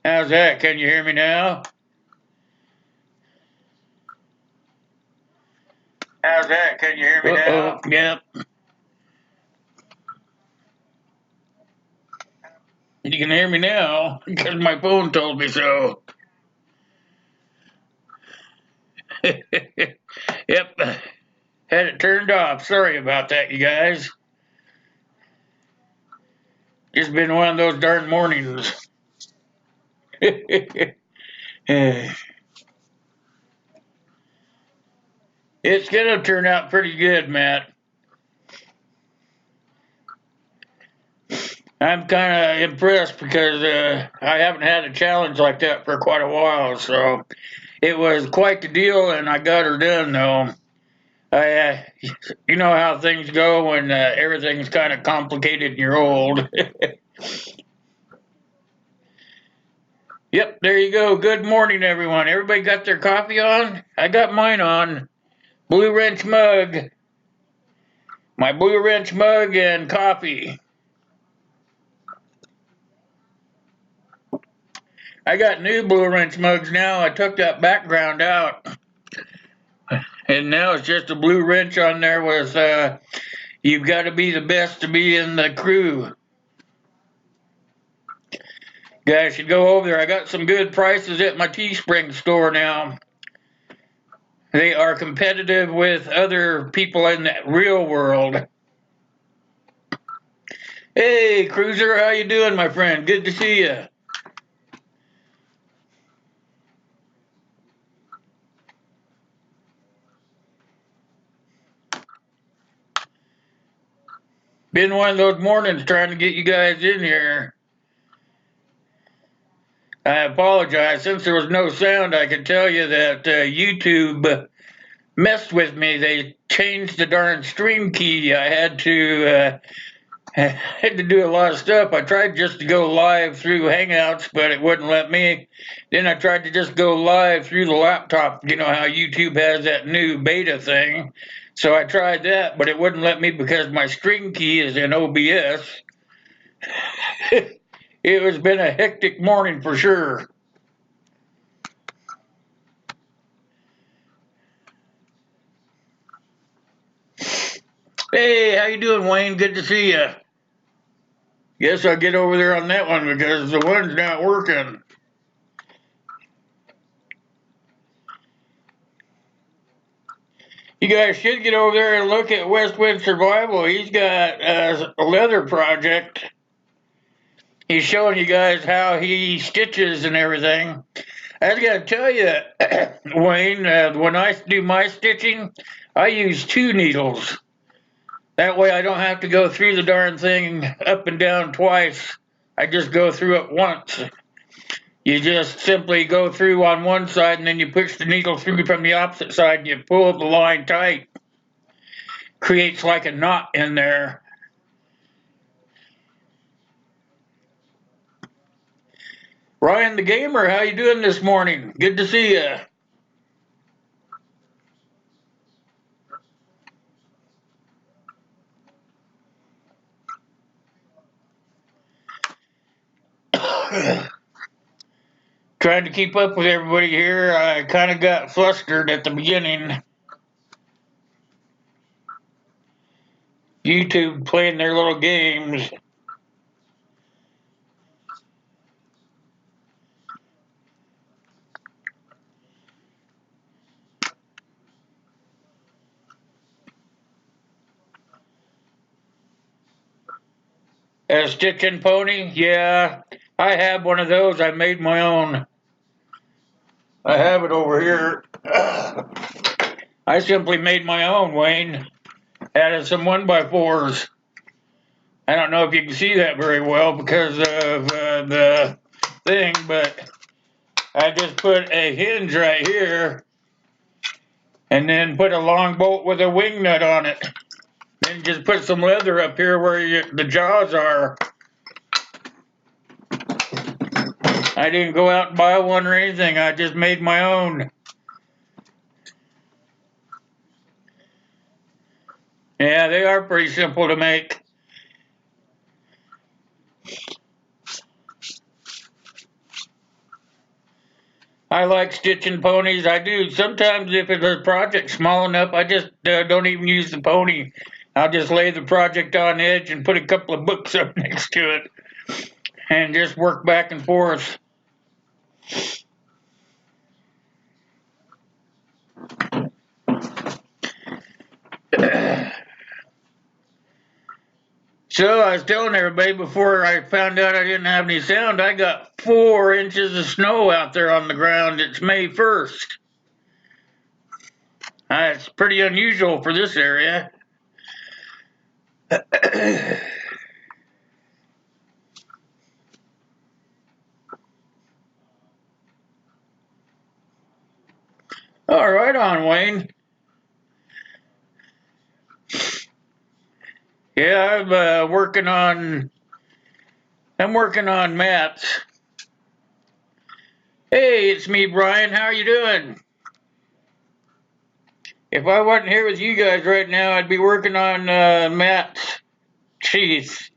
How's that? Can you hear me now? How's that? Can you hear me now? Yep. You can hear me now because my phone told me so. Yep. Had it turned off. Sorry about that, you guys. Just been one of those darn mornings. It's gonna turn out pretty good, Matt. I'm kind of impressed because I haven't had a challenge like that for quite a while. So it was quite the deal, and I got her done though. You know how things go when everything's kind of complicated and you're old. Yep, there you go. Good morning, everyone. Everybody got their coffee on? I got mine on. Blue Wrench mug. My Blue Wrench mug and coffee. I got new Blue Wrench mugs now. I took that background out. And now it's just a blue wrench on there with, you've got to be the best to be in the crew. Guys should go over there. I got some good prices at my Teespring store now. They are competitive with other people in the real world. Hey, Cruiser, how you doing, my friend? Good to see you. Been one of those mornings trying to get you guys in here. I apologize. Since there was no sound, I can tell you that YouTube messed with me. They changed the darn stream key. I had to do a lot of stuff. I tried just to go live through Hangouts, but it wouldn't let me. Then I tried to just go live through the laptop. You know how YouTube has that new beta thing. So I tried that, but it wouldn't let me because my stream key is in OBS. It has been a hectic morning for sure. Hey, how you doing, Wayne? Good to see you. Guess I'll get over there on that one because the one's not working. You guys should get over there and look at Westwind Survival. He's got a leather project. He's showing you guys how he stitches and everything. I was gonna tell you, Wayne, when I do my stitching, I use 2 needles. That way I don't have to go through the darn thing up and down twice. I just go through it once. You just simply go through on one side and then you push the needle through from the opposite side and you pull the line tight. Creates like a knot in there. Ryan the Gamer, how you doing this morning? Good to see you. Trying to keep up with everybody here. I kind of got flustered at the beginning. YouTube playing their little games. A stitching pony? Yeah, I have one of those. I made my own. I have it over here. I simply made my own, Wayne. Added some 1x4s. I don't know if you can see that very well because of the thing, but I just put a hinge right here and then put a long bolt with a wing nut on it. Then just put some leather up here where the jaws are. I didn't go out and buy one or anything. I just made my own. Yeah, they are pretty simple to make. I like stitching ponies. I do. Sometimes if it's a project small enough, I just don't even use the pony. I'll just lay the project on edge and put a couple of books up next to it and just work back and forth. So I was telling everybody before I found out I didn't have any sound, I got 4 inches of snow out there on the ground. It's May 1st. It's pretty unusual for this area. All right, on Wayne. Yeah, I'm working on mats. Hey, it's me, Brian. How are you doing? If I wasn't here with you guys right now, I'd be working on mats. Jeez.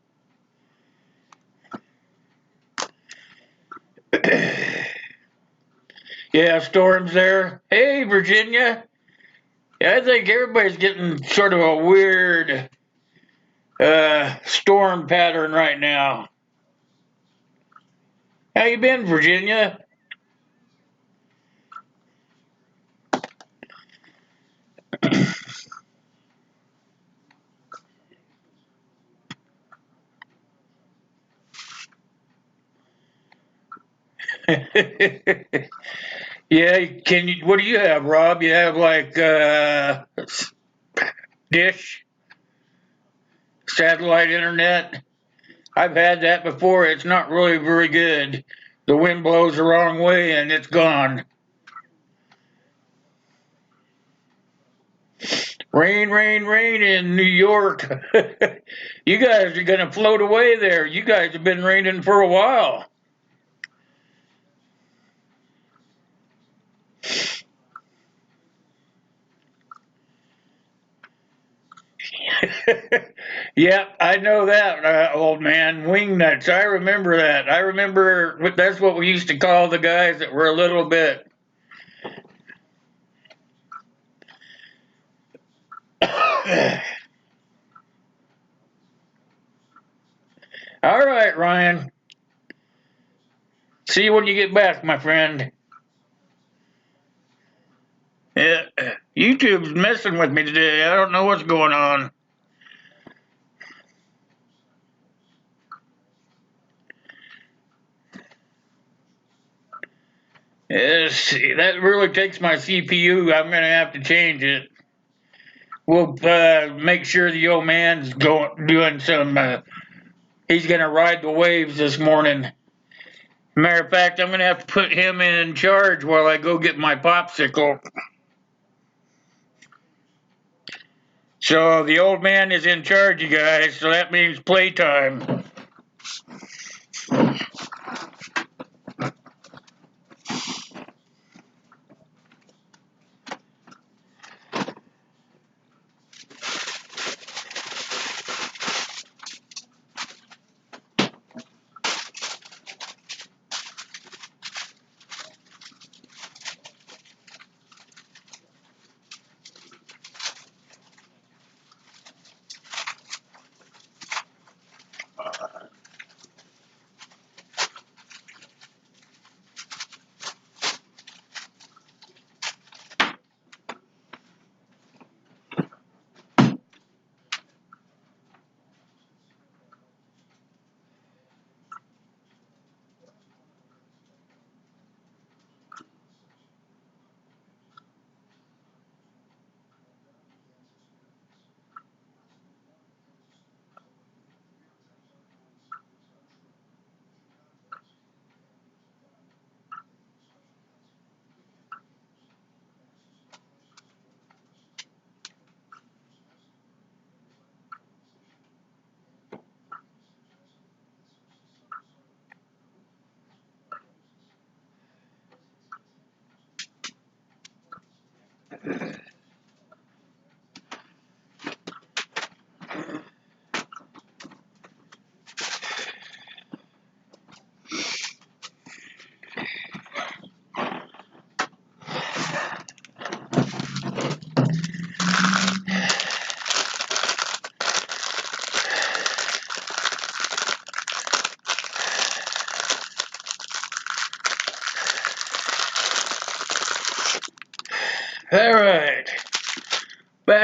Yeah, storms there. Hey, Virginia. Yeah, I think everybody's getting sort of a weird storm pattern right now. How you been, Virginia? Yeah, can you? What do you have, Rob? You have like dish, satellite internet. I've had that before. It's not really very good. The wind blows the wrong way and it's gone. Rain, rain, rain in New York. You guys are gonna float away there. You guys have been raining for a while. Yep, I know that, old man. Wing nuts. I remember that. I remember that's what we used to call the guys that were a little bit. All right, Ryan. See you when you get back, my friend. Yeah, YouTube's messing with me today. I don't know what's going on. Yes, that really takes my CPU. I'm gonna have to change it. We'll make sure the old man's going doing some. He's gonna ride the waves this morning. Matter of fact, I'm gonna have to put him in charge while I go get my popsicle. So the old man is in charge, you guys. So that means playtime.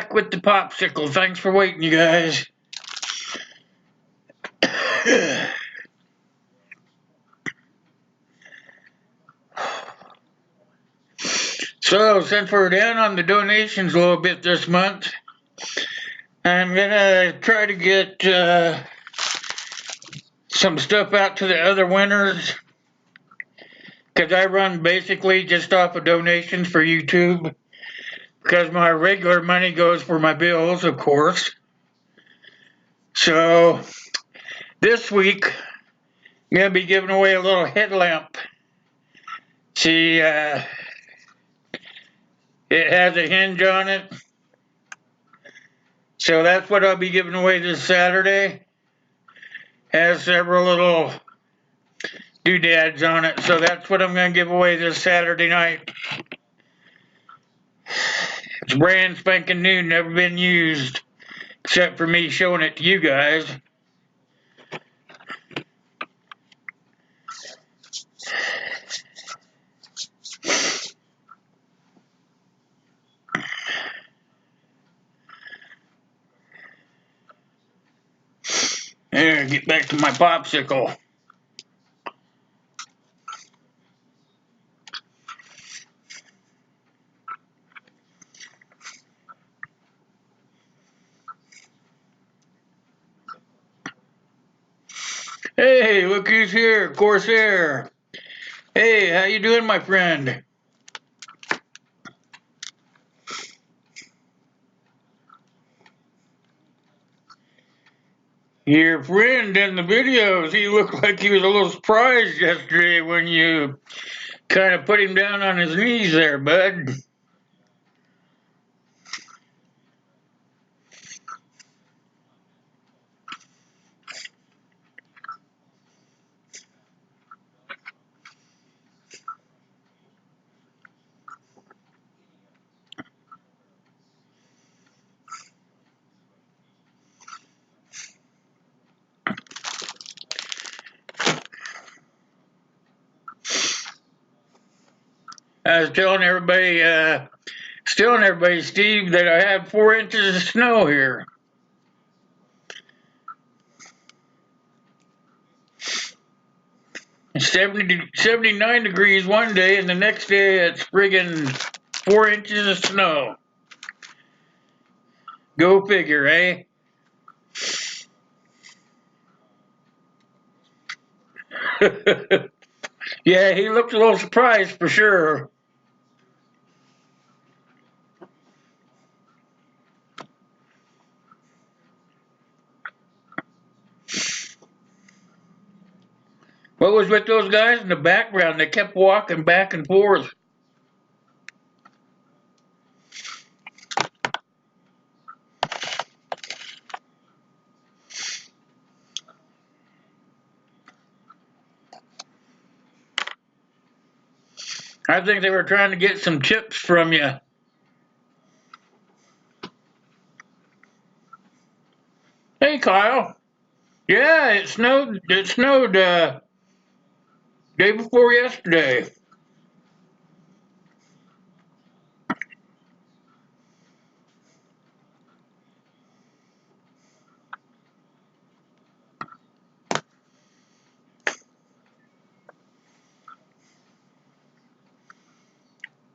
back with the popsicle. Thanks for waiting, you guys. So, since we're down on the donations a little bit this month, I'm gonna try to get some stuff out to the other winners, because I run basically just off of donations for YouTube, because my regular money goes for my bills, of course. So, this week, I'm gonna be giving away a little headlamp. See, it has a hinge on it. So that's what I'll be giving away this Saturday. Has several little doodads on it. So that's what I'm going to give away this Saturday night. It's brand spanking new, never been used. Except for me showing it to you guys. There, get back to my popsicle. Hey, look who's here, Corsair. Hey, how you doing, my friend? Your friend in the videos, he looked like he was a little surprised yesterday when you kind of put him down on his knees there, bud. I was telling everybody, Steve, that I have 4 inches of snow here. It's 79 degrees one day, and the next day it's friggin' 4 inches of snow. Go figure, eh? Yeah, he looked a little surprised for sure. What was with those guys in the background? They kept walking back and forth. I think they were trying to get some tips from you. Hey, Kyle. Yeah, it snowed. It snowed day before yesterday.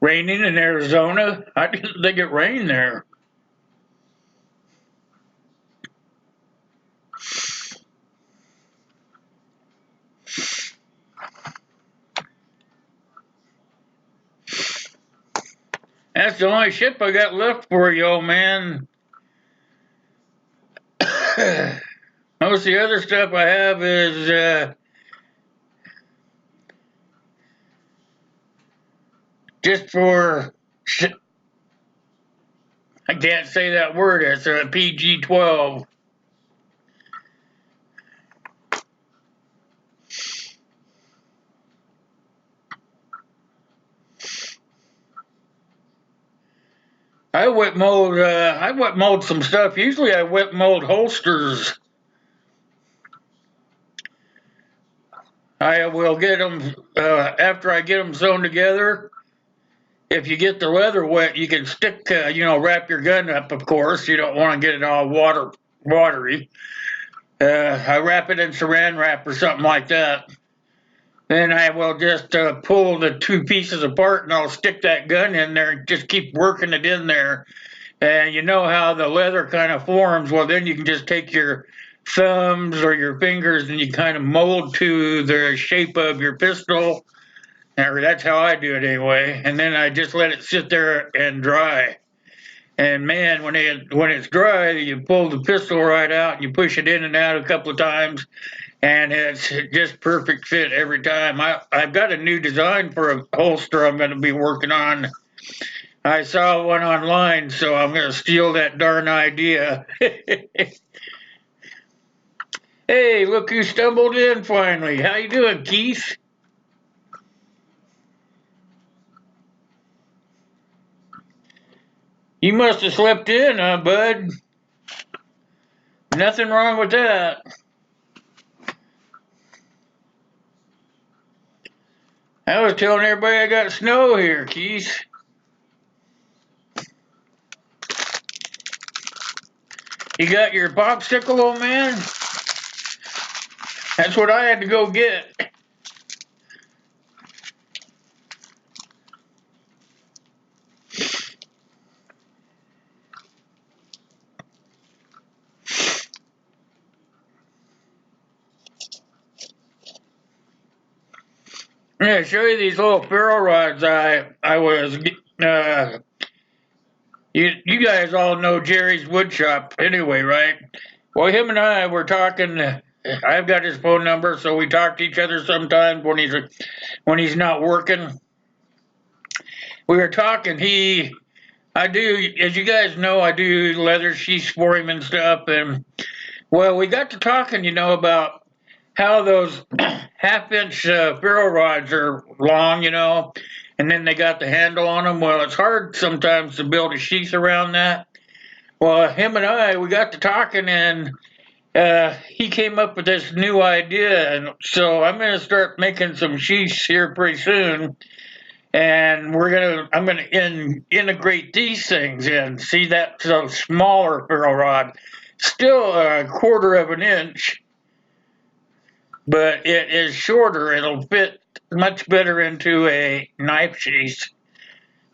Raining in Arizona. I didn't think it rained there. That's the only ship I got left for you, old man. Most of the other stuff I have is just for. I can't say that word. It's a PG-12. I wet mold. I wet mold some stuff. Usually, I wet mold holsters. I will get them after I get them sewn together. if you get the leather wet, you can stick, wrap your gun up. Of course, you don't want to get it all watery. I wrap it in Saran wrap or something like that. Then I will just pull the two pieces apart, and I'll stick that gun in there and just keep working it in there. And you know how the leather kind of forms. Well, then you can just take your thumbs or your fingers and you kind of mold to the shape of your pistol. Or that's how I do it anyway. And then I just let it sit there and dry. And man, when it's dry, you pull the pistol right out and you push it in and out a couple of times, and it's just perfect fit every time. I've got a new design for a holster I'm going to be working on. I saw one online, so I'm going to steal that darn idea. Hey, look who stumbled in finally. How you doing, Keith? You must have slept in, huh, bud? Nothing wrong with that. I was telling everybody I got snow here, Keith. You got your popsicle, old man? That's what I had to go get. I'm gonna show you these little ferro rods I was you guys all know Jerry's wood shop anyway, right? Well, him and I were talking. I've got his phone number, so we talk to each other sometimes when he's not working. We were talking. I do, as you guys know, I do leather sheaths for him and stuff, and well, we got to talking, about how those half-inch ferro rods are long, and then they got the handle on them. Well, it's hard sometimes to build a sheath around that. Well, him and we got to talking, and he came up with this new idea, and so I'm going to start making some sheaths here pretty soon. And I'm gonna integrate these things in. See, that's a smaller ferro rod, still a quarter of an inch, but it is shorter. It'll fit much better into a knife sheath.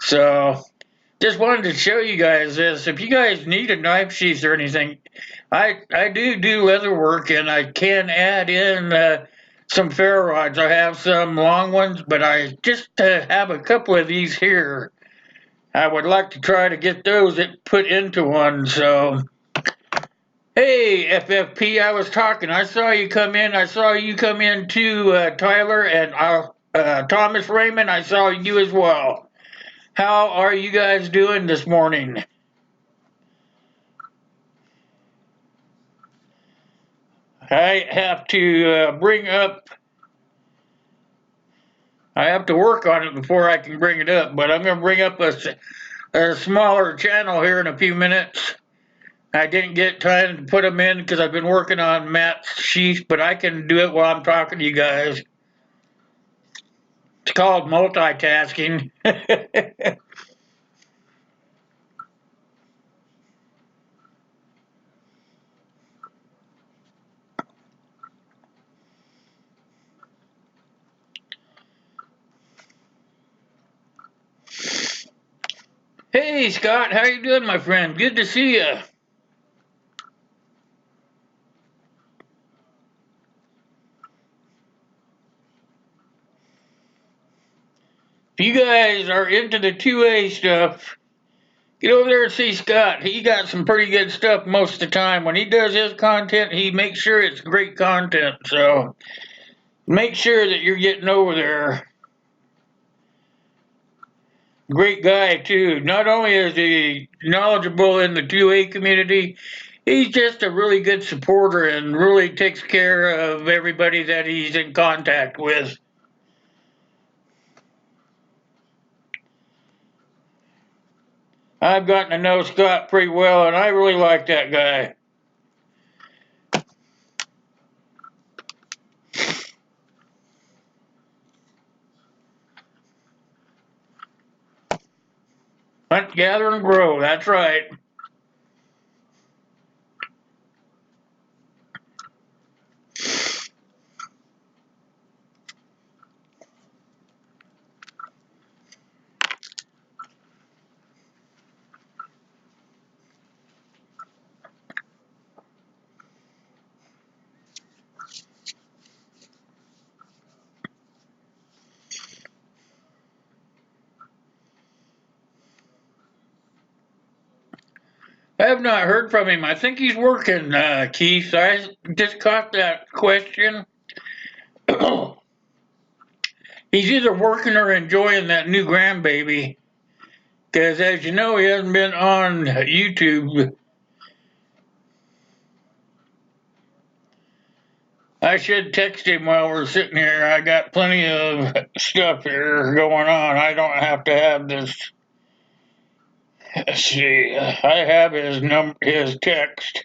So just wanted to show you guys this. If you guys need a knife sheath or anything, I do leather work, and I can add in some ferro rods. I have some long ones, but I just have a couple of these here. I would like to try to get those put into one. So, hey, FFP, I was talking. I saw you come in. I saw you come in too, Tyler, and Thomas Raymond. I saw you as well. How are you guys doing this morning? I have to I have to work on it before I can bring it up, but I'm going to bring up a smaller channel here in a few minutes. I didn't get time to put them in because I've been working on Matt's sheath, but I can do it while I'm talking to you guys. It's called multitasking. Hey, Scott, how you doing, my friend? Good to see you. If you guys are into the 2A stuff, get over there and see Scott. He got some pretty good stuff most of the time. When he does his content, he makes sure it's great content. So make sure that you're getting over there. Great guy, too. Not only is he knowledgeable in the 2A community, he's just a really good supporter and really takes care of everybody that he's in contact with. I've gotten to know Scott pretty well, and I really like that guy. Hunt, gather, and grow. That's right. I have not heard from him. I think he's working, Keith. I just caught that question. He's either working or enjoying that new grandbaby. Because as you know, he hasn't been on YouTube. I should text him while we're sitting here. I got plenty of stuff here going on. I don't have to have this. Let's see. I have his text.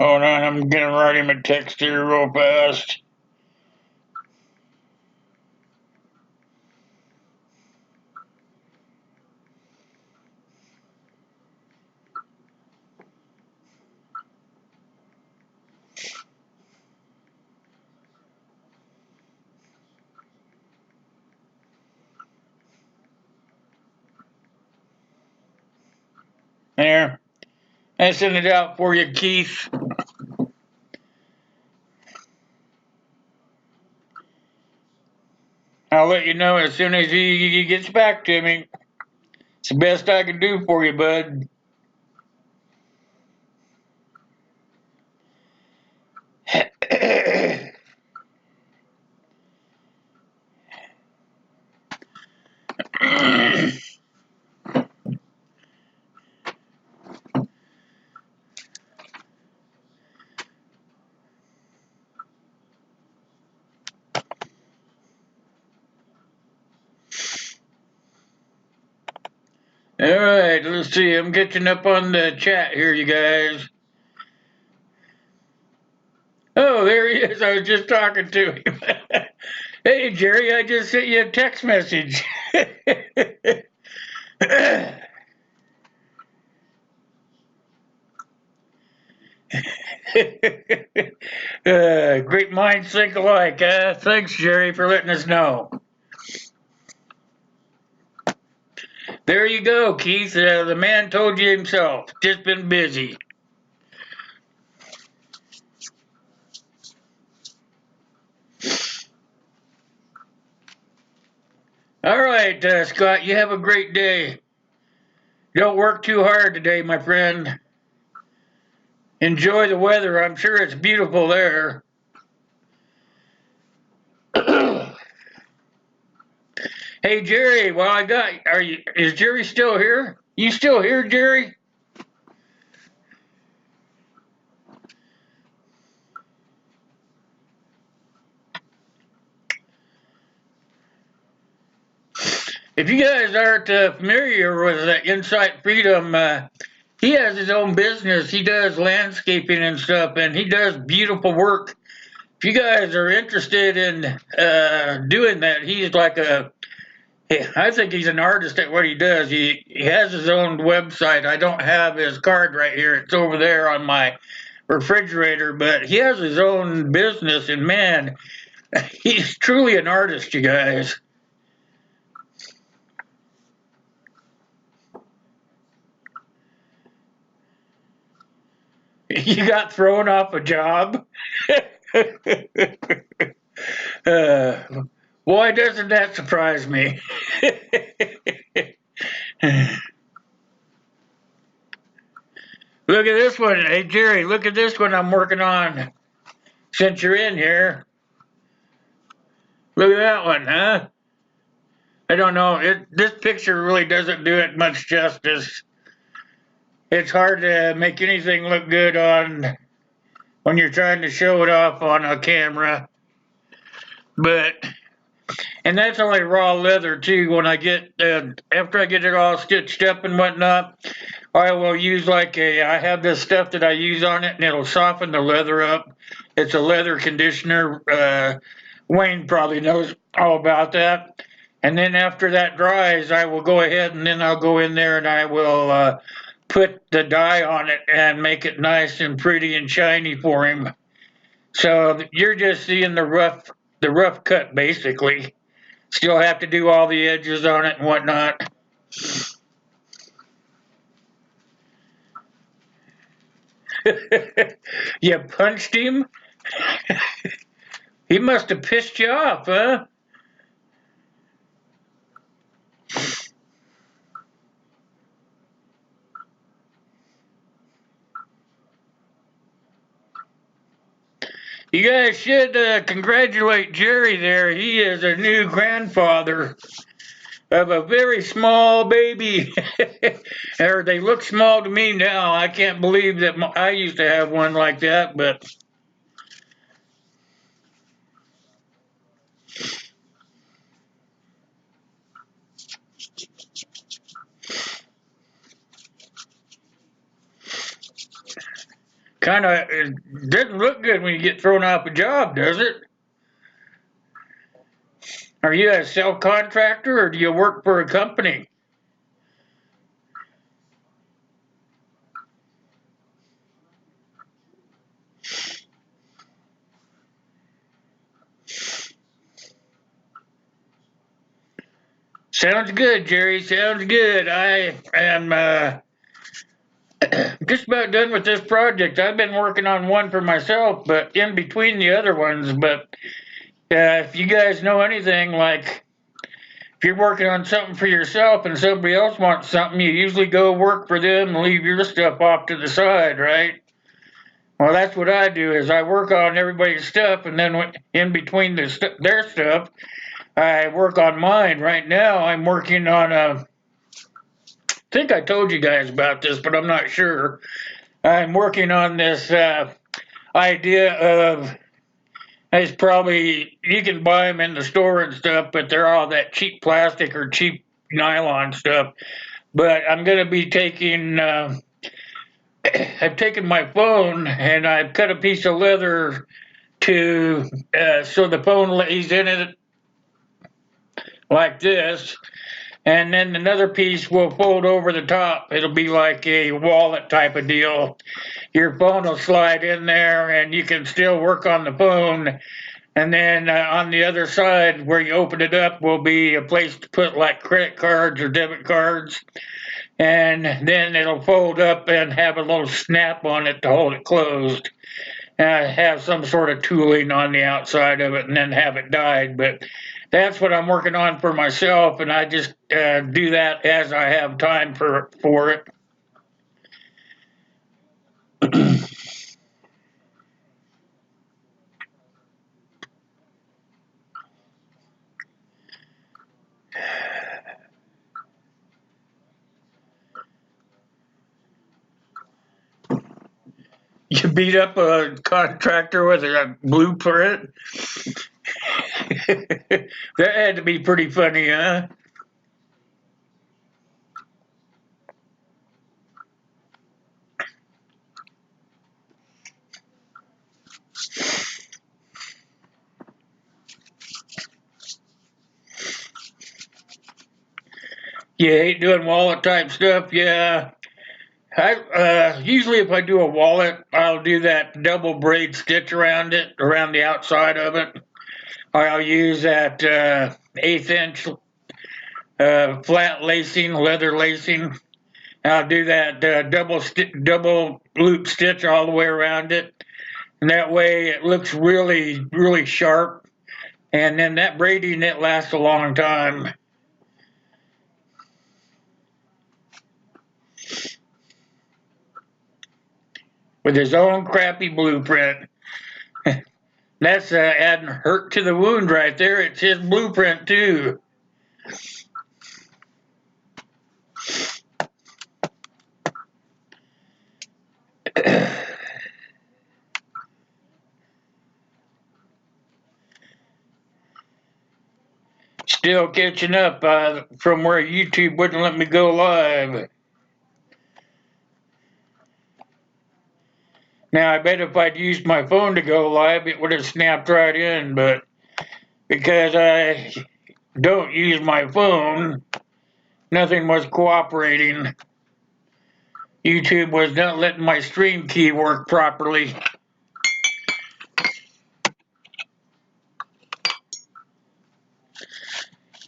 Hold on, I'm gonna write him a text here real fast. There. I sent it out for you, Keith. I'll let you know as soon as he gets back to me. It's the best I can do for you, bud. Alright, let's see. I'm catching up on the chat here, you guys. Oh, there he is. I was just talking to him. Hey, Jerry, I just sent you a text message. Great minds think alike. Thanks, Jerry, for letting us know. There you go, Keith. The man told you himself. Just been busy. All right, Scott, you have a great day. Don't work too hard today, my friend. Enjoy the weather. I'm sure it's beautiful there. Hey, Jerry, is Jerry still here? You still here, Jerry? If you guys aren't familiar with Insight Freedom, he has his own business. He does landscaping and stuff, and he does beautiful work. If you guys are interested in doing that, I think he's an artist at what he does. He has his own website. I don't have his card right here. It's over there on my refrigerator, but he has his own business, and man, he's truly an artist, you guys. You got thrown off a job? uh, Why doesn't that surprise me? Look at this one. Hey, Jerry, look at this one I'm working on since you're in here. Look at that one, huh? I don't know. This picture really doesn't do it much justice. It's hard to make anything look good on when you're trying to show it off on a camera. But and that's only raw leather too. When I get after I get it all stitched up and whatnot, I will use I have this stuff that I use on it, and it'll soften the leather up. It's a leather conditioner. Wayne probably knows all about that. And then after that dries, I will go ahead and then I'll go in there and I will put the dye on it and make it nice and pretty and shiny for him. So you're just seeing the rough cut basically. Still have to do all the edges on it and whatnot. You punched him? He must have pissed you off, huh? You guys should congratulate Jerry there. He is a new grandfather of a very small baby. Or they look small to me now. I can't believe that I used to have one like that, but kind of it doesn't look good when you get thrown off a job, does it? Are you a self-contractor or do you work for a company? Sounds good, Jerry. Sounds good. I am just about done with this project. I've been working on one for myself, but in between the other ones. But if you guys know anything, like if you're working on something for yourself and somebody else wants something, you usually go work for them and leave your stuff off to the side, right? Well, that's what I do. Is I work on everybody's stuff, and then in between their stuff, I work on mine. Right now, I'm working on a. I think I told you guys about this, but I'm not sure. I'm working on this idea of it's probably you can buy them in the store and stuff, but they're all that cheap plastic or cheap nylon stuff. But I'm going to be taking. I've taken my phone and I've cut a piece of leather to so the phone lays in it like this, and then another piece will fold over the top. It'll be like a wallet type of deal. Your phone will slide in there, and you can still work on the phone. And then on the other side, where you open it up, will be a place to put like credit cards or debit cards. And then it'll fold up and have a little snap on it to hold it closed. Have some sort of tooling on the outside of it, and then have it dyed. But that's what I'm working on for myself, and I just do that as I have time for it. You beat up a contractor with a blueprint. That had to be pretty funny, huh? You hate doing wallet type stuff, yeah. I usually if I do a wallet, I'll do that double braid stitch around it, around the outside of it. I'll use that eighth inch flat lacing, leather lacing. I'll do that double loop stitch all the way around it, and that way it looks really sharp. And then that braiding it lasts a long time with his own crappy blueprint. That's adding hurt to the wound right there. It's his blueprint too. Still catching up from where YouTube wouldn't let me go live. Now, I bet if I'd used my phone to go live, it would have snapped right in, but because I don't use my phone, nothing was cooperating. YouTube was not letting my stream key work properly.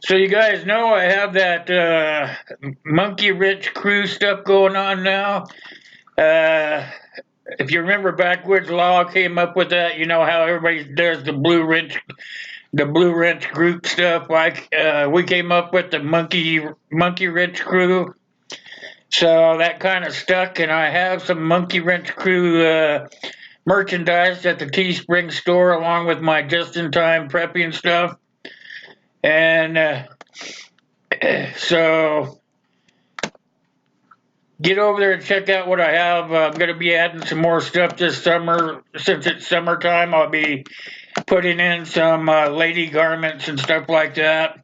So you guys know I have that Monkey Wrench crew stuff going on now. If you remember Backwoods Law came up with that, you know how everybody does the blue wrench group stuff. Like we came up with the monkey wrench crew. So that kind of stuck, and I have some monkey wrench crew merchandise at the Teespring store along with my just-in-time prepping stuff. And so get over there and check out what I have. I'm going to be adding some more stuff this summer. Since it's summertime, I'll be putting in some lady garments and stuff like that.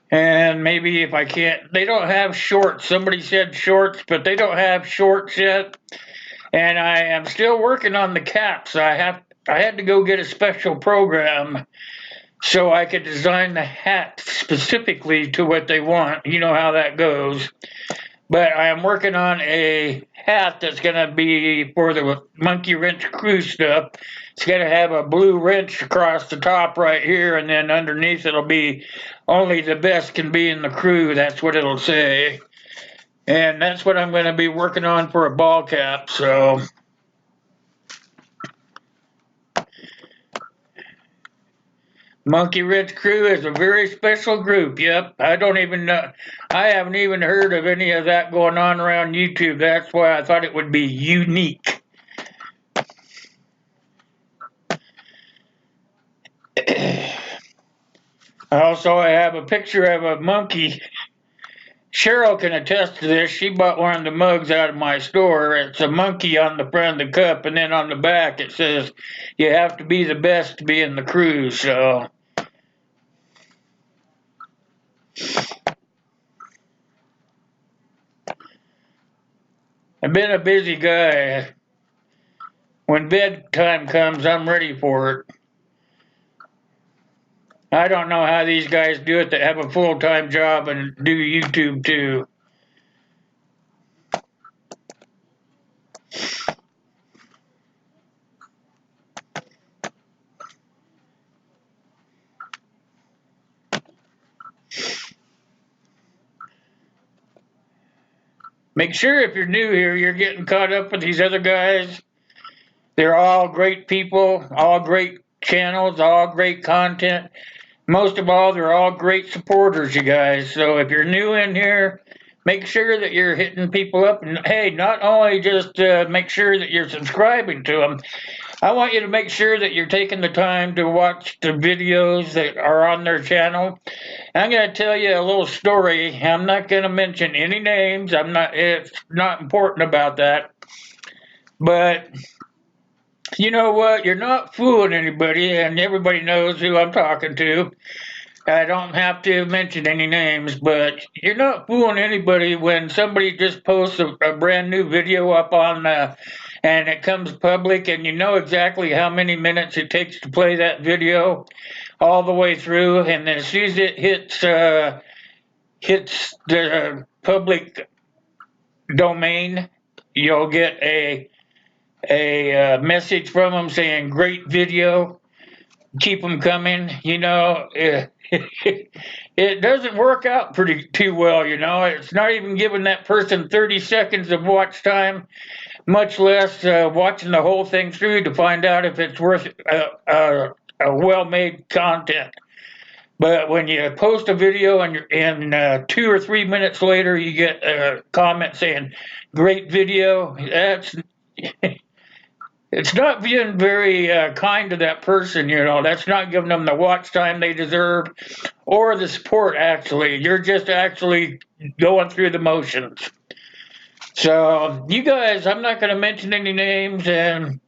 And maybe if I can't, they don't have shorts. Somebody said shorts, but they don't have shorts yet. And I am still working on the caps. I had to go get a special program so I could design the hat specifically to what they want. You know how that goes. But I am working on a hat that's going to be for the Monkey Wrench crew stuff. It's going to have a blue wrench across the top right here, and then underneath it'll be only the best can be in the crew. That's what it'll say. And that's what I'm going to be working on for a ball cap. So Monkey Wrench crew is a very special group. Yep, I don't even know. I haven't even heard of any of that going on around YouTube. That's why I thought it would be unique. Also, I have a picture of a monkey. Cheryl can attest to this. She bought one of the mugs out of my store. It's a monkey on the front of the cup, and then on the back it says, "You have to be the best to be in the crew." So I've been a busy guy. When bedtime comes, I'm ready for it. I don't know how these guys do it that have a full-time job and do YouTube too. Make sure if you're new here, you're getting caught up with these other guys. They're all great people, all great channels, all great content. Most of all, they're all great supporters, you guys. So if you're new in here, make sure that you're hitting people up. And hey, not only just make sure that you're subscribing to them, I want you to make sure that you're taking the time to watch the videos that are on their channel. I'm going to tell you a little story. I'm not going to mention any names. It's not important about that. But you know what? You're not fooling anybody, and everybody knows who I'm talking to. I don't have to mention any names, but you're not fooling anybody when somebody just posts a brand new video up on and it comes public, and you know exactly how many minutes it takes to play that video all the way through, and as soon as it hits the public domain, you'll get a message from them saying great video, keep them coming. You know, it doesn't work out too well. You know, it's not even giving that person 30 seconds of watch time, much less watching the whole thing through to find out if it's worth a well-made content. But when you post a video and 2 or 3 minutes later you get a comment saying great video, It's not being very kind to that person, you know. That's not giving them the watch time they deserve or the support, actually. You're just actually going through the motions. So, you guys, I'm not going to mention any names, and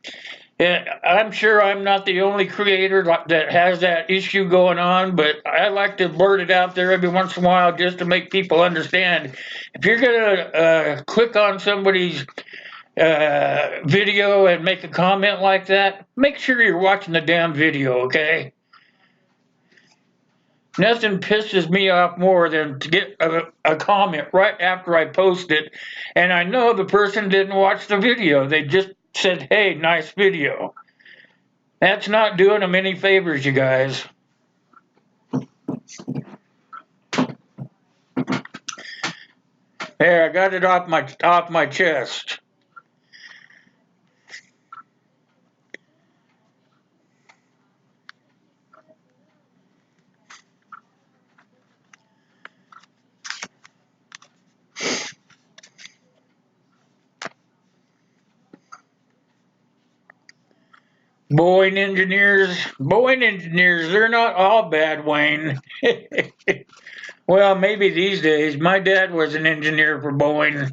I'm sure I'm not the only creator that has that issue going on, but I like to blurt it out there every once in a while just to make people understand. If you're going to click on somebody's video and make a comment like that, make sure you're watching the damn video, okay? Nothing pisses me off more than to get a comment right after I post it, and I know the person didn't watch the video. They just said, hey, nice video. That's not doing them any favors, you guys. There, I got it off my chest. Boeing engineers, they're not all bad, Wayne. Well, maybe these days. My dad was an engineer for Boeing,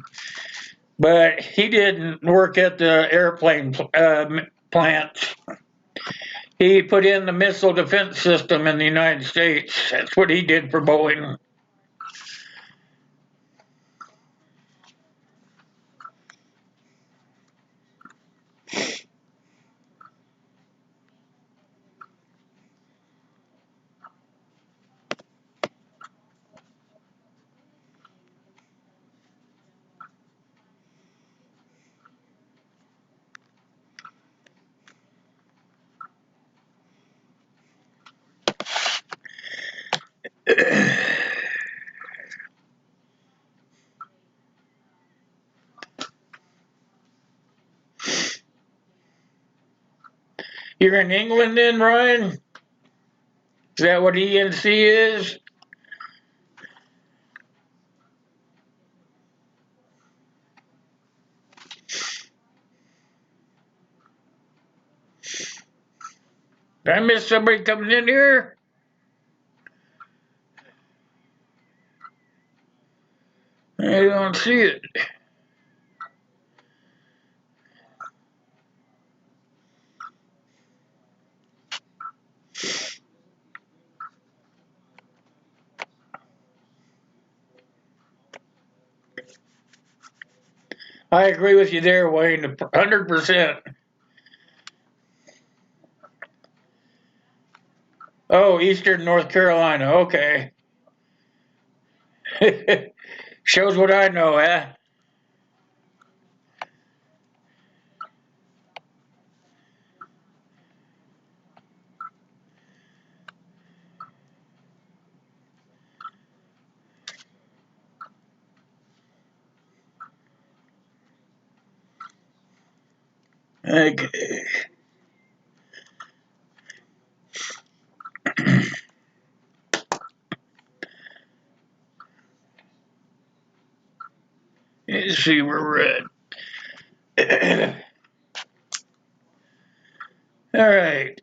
but he didn't work at the airplane plants. He put in the missile defense system in the United States. That's what he did for Boeing. You're in England then, Ryan? Is that what ENC is? Did I miss somebody coming in here? I don't see it. I agree with you there, Wayne, 100%. Oh, Eastern North Carolina. Okay. Shows what I know, huh? Okay. Let's see where we're at. All right.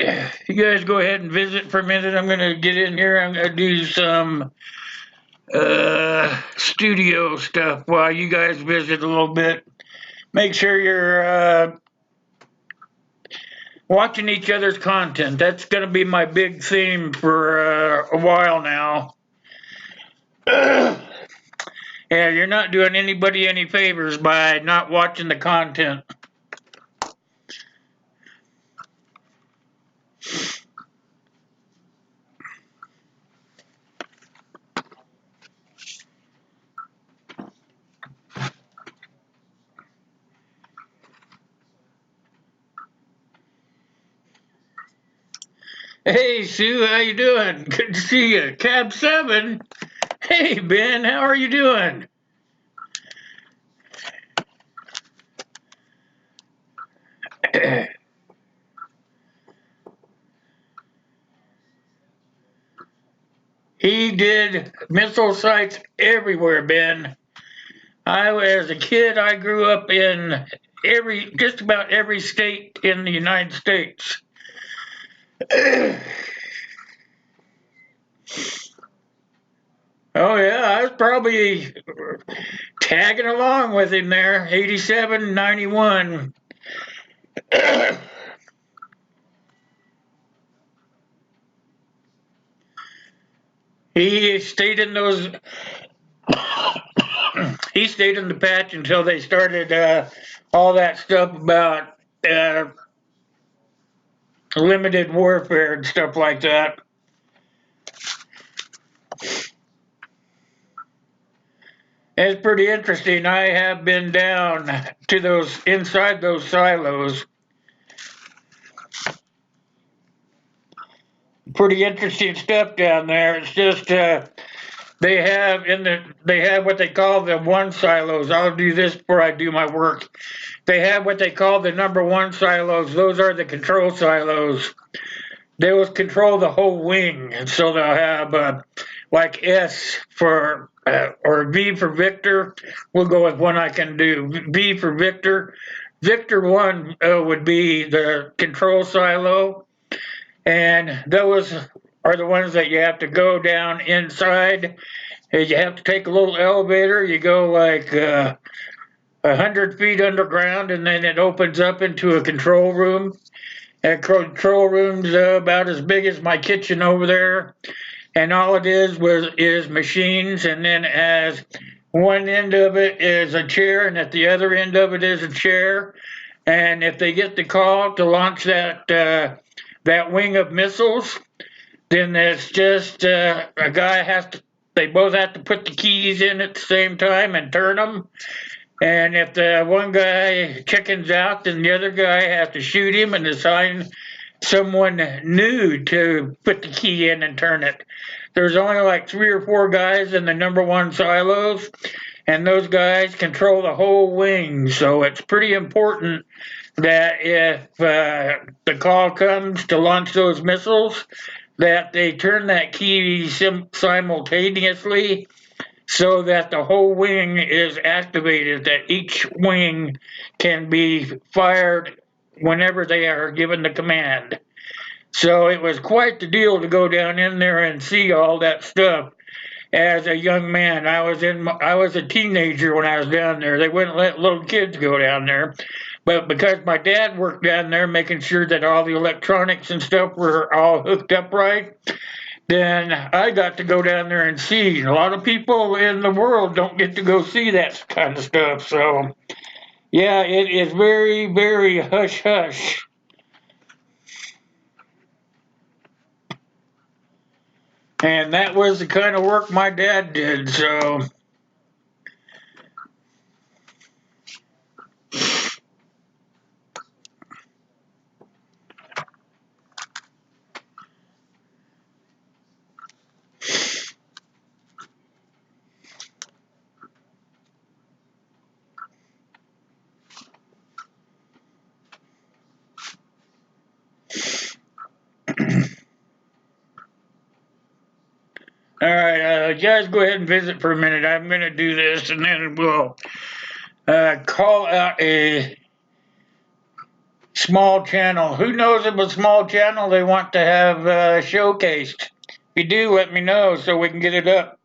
You guys go ahead and visit for a minute. I'm going to get in here. I'm going to do some studio stuff while you guys visit a little bit. Make sure you're watching each other's content. That's going to be my big theme for a while now. Yeah, you're not doing anybody any favors by not watching the content. Hey Sue, how you doing? Good to see you. Cab 7. Hey Ben, how are you doing? He did missile sites everywhere, Ben. As a kid, I grew up just about every state in the United States. Oh yeah, I was probably tagging along with him there, 87, 91. He stayed in those. He stayed in the patch until they started all that stuff about limited warfare and stuff like that. It's pretty interesting. I have been down to those inside those silos. Pretty interesting stuff down there. It's just they have what they call the one silos. I'll do this before I do my work. They have what they call the number one silos. Those are the control silos. They will control the whole wing, and so they'll have like S for or V for Victor. We'll go with one I can do. V for Victor. Victor one would be the control silo, and those are the ones that you have to go down inside. You have to take a little elevator. You go like 100 feet underground, and then it opens up into a control room. That control room's about as big as my kitchen over there, and all it is machines. And then as one end of it is a chair, and at the other end of it is a chair. And if they get the call to launch that wing of missiles, then it's just a guy has to. They both have to put the keys in at the same time and turn them. And if the one guy chickens out, then the other guy has to shoot him and assign someone new to put the key in and turn it. There's only like 3 or 4 guys in the number one silos, and those guys control the whole wing. So it's pretty important that if the call comes to launch those missiles, that they turn that key simultaneously so that the whole wing is activated, that each wing can be fired whenever they are given the command. So it was quite the deal to go down in there and see all that stuff. As a young man, I was a teenager when I was down there. They wouldn't let little kids go down there. But because my dad worked down there making sure that all the electronics and stuff were all hooked up right, then I got to go down there and see. A lot of people in the world don't get to go see that kind of stuff. So, yeah, it is very, very hush hush. And that was the kind of work my dad did. So, all right, you guys go ahead and visit for a minute. I'm going to do this and then we'll call out a small channel. Who knows of a small channel they want to have showcased? If you do, let me know so we can get it up.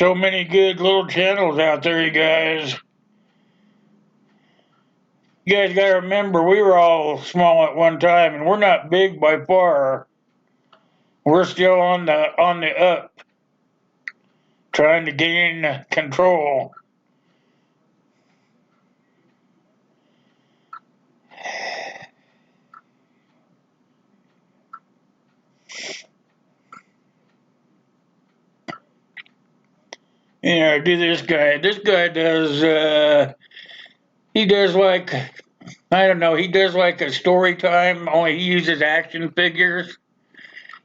So many good little channels out there, you guys. You guys gotta remember, we were all small at one time, and we're not big by far. We're still on the up, trying to gain control. You know, do this guy. This guy does. He does like, I don't know. He does like a story time. Only he uses action figures.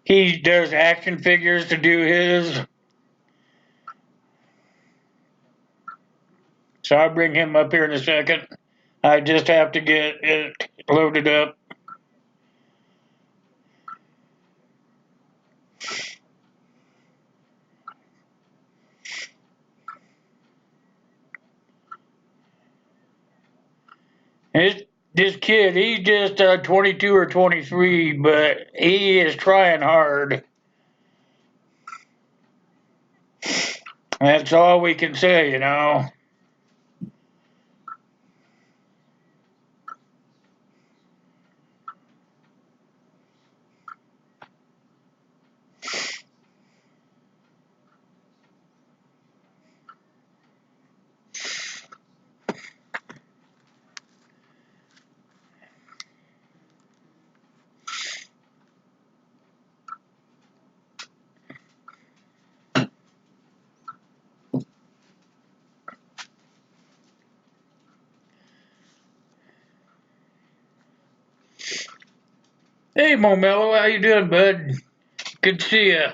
He does action figures to do his. So I'll bring him up here in a second. I just have to get it loaded up. This kid, he's just 22 or 23, but he is trying hard. That's all we can say, you know. Hey, Momelo, how you doing, bud? Good to see you.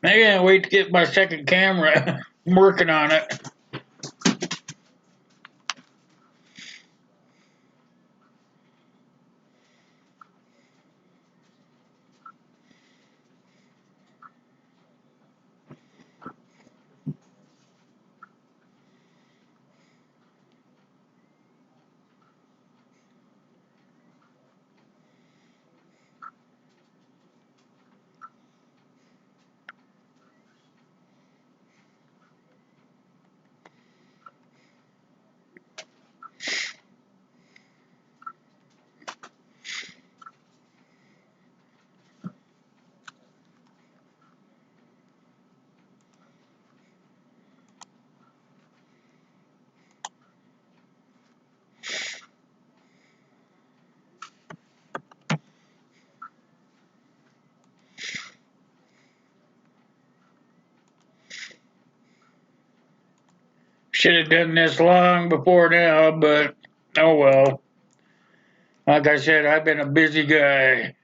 I can't wait to get my second camera. I'm working on it. Should have done this long before now, but oh well. Like I said, I've been a busy guy.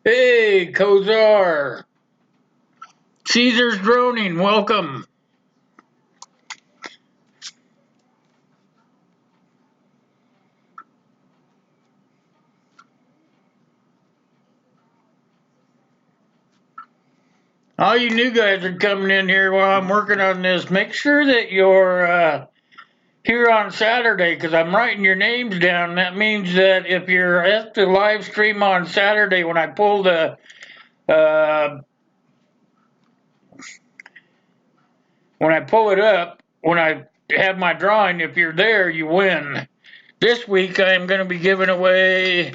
Hey, Kozar. Caesar's droning. Welcome. All you new guys are coming in here while I'm working on this. Make sure that your here on Saturday, because I'm writing your names down. That means that if you're at the live stream on Saturday when I pull the when I pull it up, when I have my drawing, if you're there, you win. This week I am going to be giving away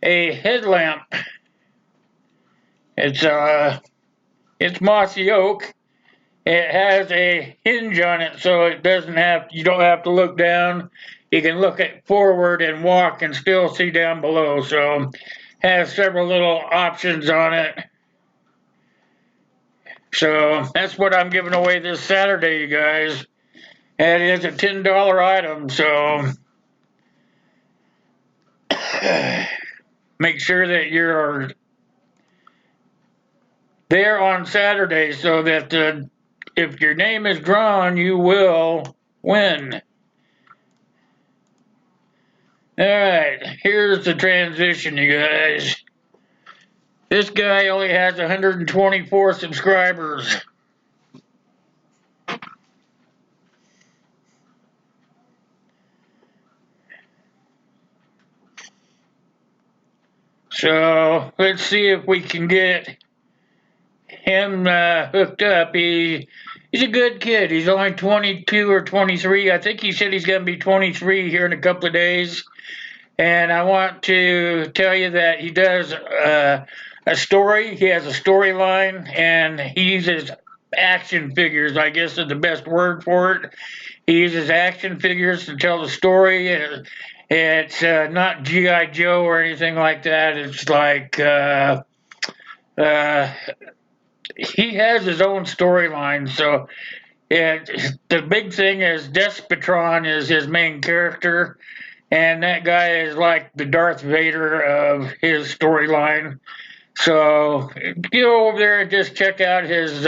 a headlamp. It's mossy oak. It has a hinge on it, so you don't have to look down. You can look it forward and walk and still see down below. So has several little options on it. So that's what I'm giving away this Saturday, you guys. And it is a $10 item, so make sure that you're there on Saturday so that if your name is drawn, you will win. Alright, here's the transition, you guys. This guy only has 124 subscribers. So let's see if we can get him hooked up. He's a good kid. He's only 22 or 23. I think he said he's going to be 23 here in a couple of days. And I want to tell you that he does a story. He has a storyline, and he uses action figures, I guess is the best word for it. He uses action figures to tell the story. It's not G.I. Joe or anything like that. It's like he has his own storyline. So the big thing is Despotron is his main character. And that guy is like the Darth Vader of his storyline. So go over there and just check out his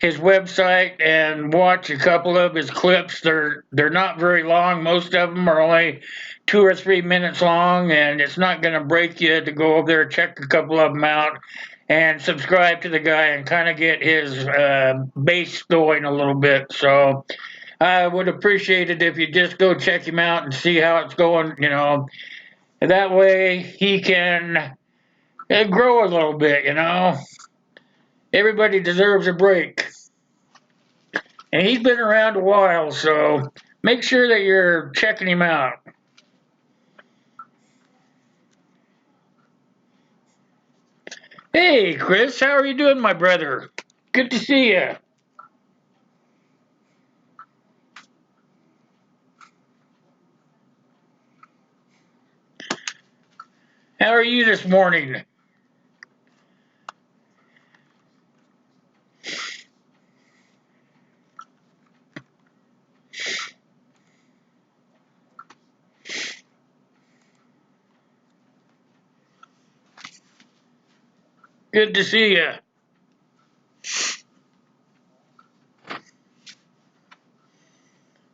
website and watch a couple of his clips. They're not very long. Most of them are only 2 or 3 minutes long, and it's not going to break you to go over there, check a couple of them out, and subscribe to the guy and kind of get his base going a little bit. So I would appreciate it if you just go check him out and see how it's going, That way he can grow a little bit. Everybody deserves a break. And he's been around a while, so make sure that you're checking him out. Hey, Chris, how are you doing, my brother? Good to see you. How are you this morning? Good to see you.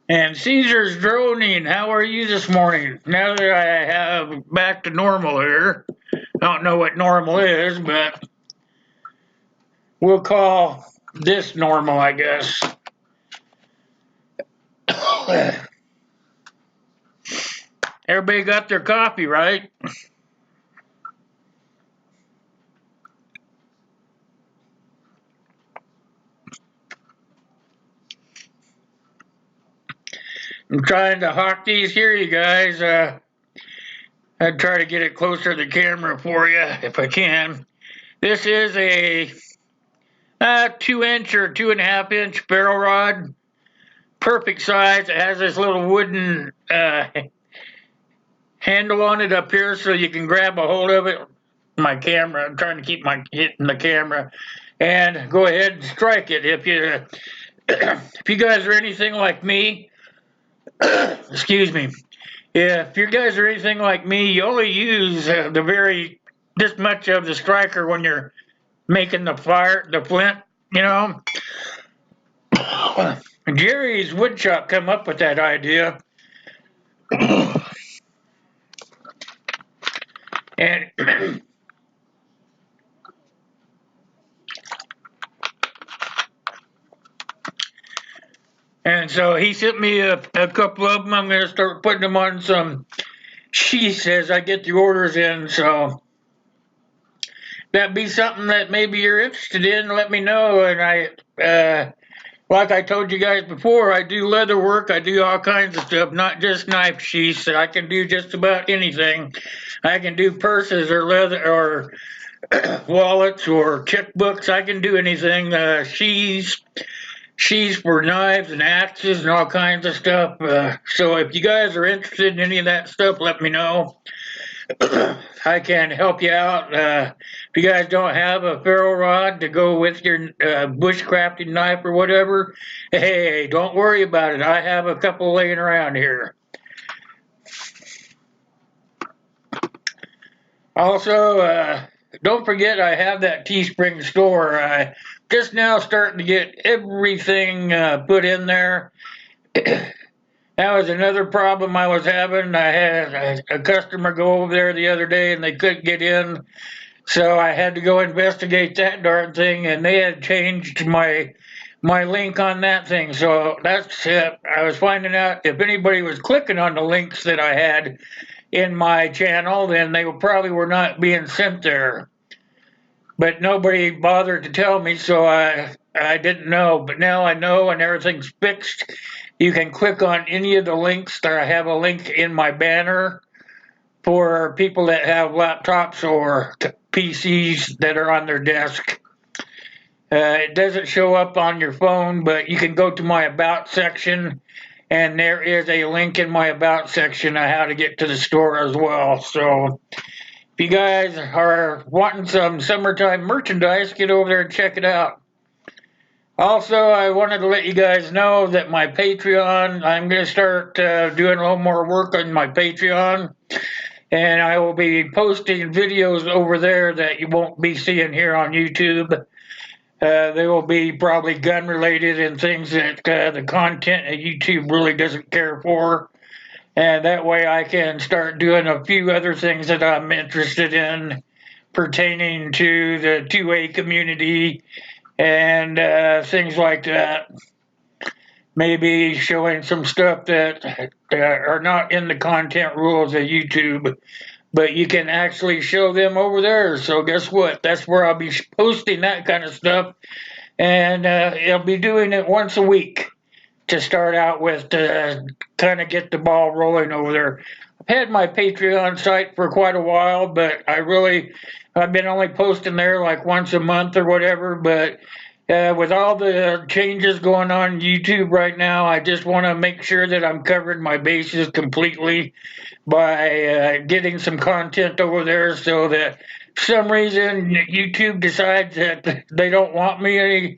And Caesar's droning, how are you this morning? Now that I have back to normal here, I don't know what normal is, but we'll call this normal, I guess. Everybody got their coffee, right? I'm trying to hawk these here, you guys. I'd try to get it closer to the camera for you if I can. This is a 2-inch or 2.5-inch barrel rod. Perfect size. It has this little wooden handle on it up here so you can grab a hold of it. My camera, I'm trying to keep hitting the camera, and go ahead and strike it. If you guys are anything like me, excuse me. If you guys are anything like me, you only use this much of the striker when you're making the flint, you know. Jerry's woodshop come up with that idea. And And so he sent me a couple of them. I'm going to start putting them on some sheets as I get the orders in. So that'd be something that maybe you're interested in. Let me know. And like I told you guys before, I do leather work. I do all kinds of stuff, not just knife sheaths. I can do just about anything. I can do purses or leather or wallets or checkbooks. I can do anything. Sheaths for knives and axes and all kinds of stuff. So if you guys are interested in any of that stuff, let me know. I can help you out. If you guys don't have a ferro rod to go with your bushcrafting knife or whatever, hey, don't worry about it. I have a couple laying around here. Also, don't forget I have that Teespring store. I just now starting to get everything put in there. That was another problem I was having. I had a customer go over there the other day and they couldn't get in. So I had to go investigate that darn thing, and they had changed my link on that thing. So that's it. I was finding out if anybody was clicking on the links that I had in my channel, then they probably were not being sent there. But nobody bothered to tell me, so I didn't know. But now I know, and everything's fixed. You can click on any of the links. I have a link in my banner for people that have laptops or PCs that are on their desk. It doesn't show up on your phone, but you can go to my About section, and there is a link in my About section on how to get to the store as well. So if you guys are wanting some summertime merchandise, get over there and check it out. Also, I wanted to let you guys know that my Patreon, I'm going to start doing a little more work on my Patreon. And I will be posting videos over there that you won't be seeing here on YouTube. They will be probably gun related and things that the content that YouTube really doesn't care for. And that way I can start doing a few other things that I'm interested in pertaining to the 2A community and things like that. Maybe showing some stuff that are not in the content rules of YouTube, but you can actually show them over there. So guess what? That's where I'll be posting that kind of stuff, and I'll be doing it once a week to start out with to kind of get the ball rolling over there. I've had my Patreon site for quite a while, but I've been only posting there like once a month or whatever, but with all the changes going on YouTube right now, I just want to make sure that I'm covering my bases completely by getting some content over there so that for some reason YouTube decides that they don't want me any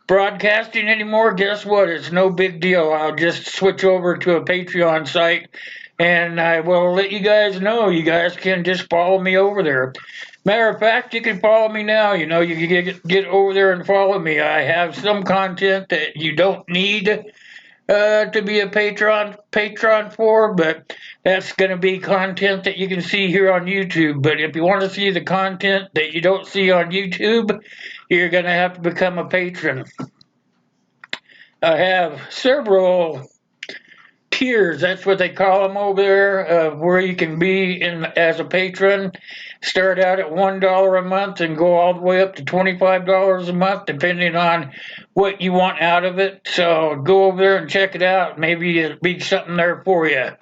broadcasting anymore. Guess what? It's no big deal. I'll just switch over to a Patreon site and I will let you guys know. You guys can just follow me over there. Matter of fact, you can follow me now. You know, you can get over there and follow me. I have some content that you don't need to be a patron for, but that's going to be content that you can see here on YouTube. But if you want to see the content that you don't see on YouTube, you're going to have to become a patron. I have several tiers, that's what they call them over there, of where you can be in as a patron. Start out at $1 a month and go all the way up to $25 a month, depending on what you want out of it. So go over there and check it out. Maybe it'll be something there for you.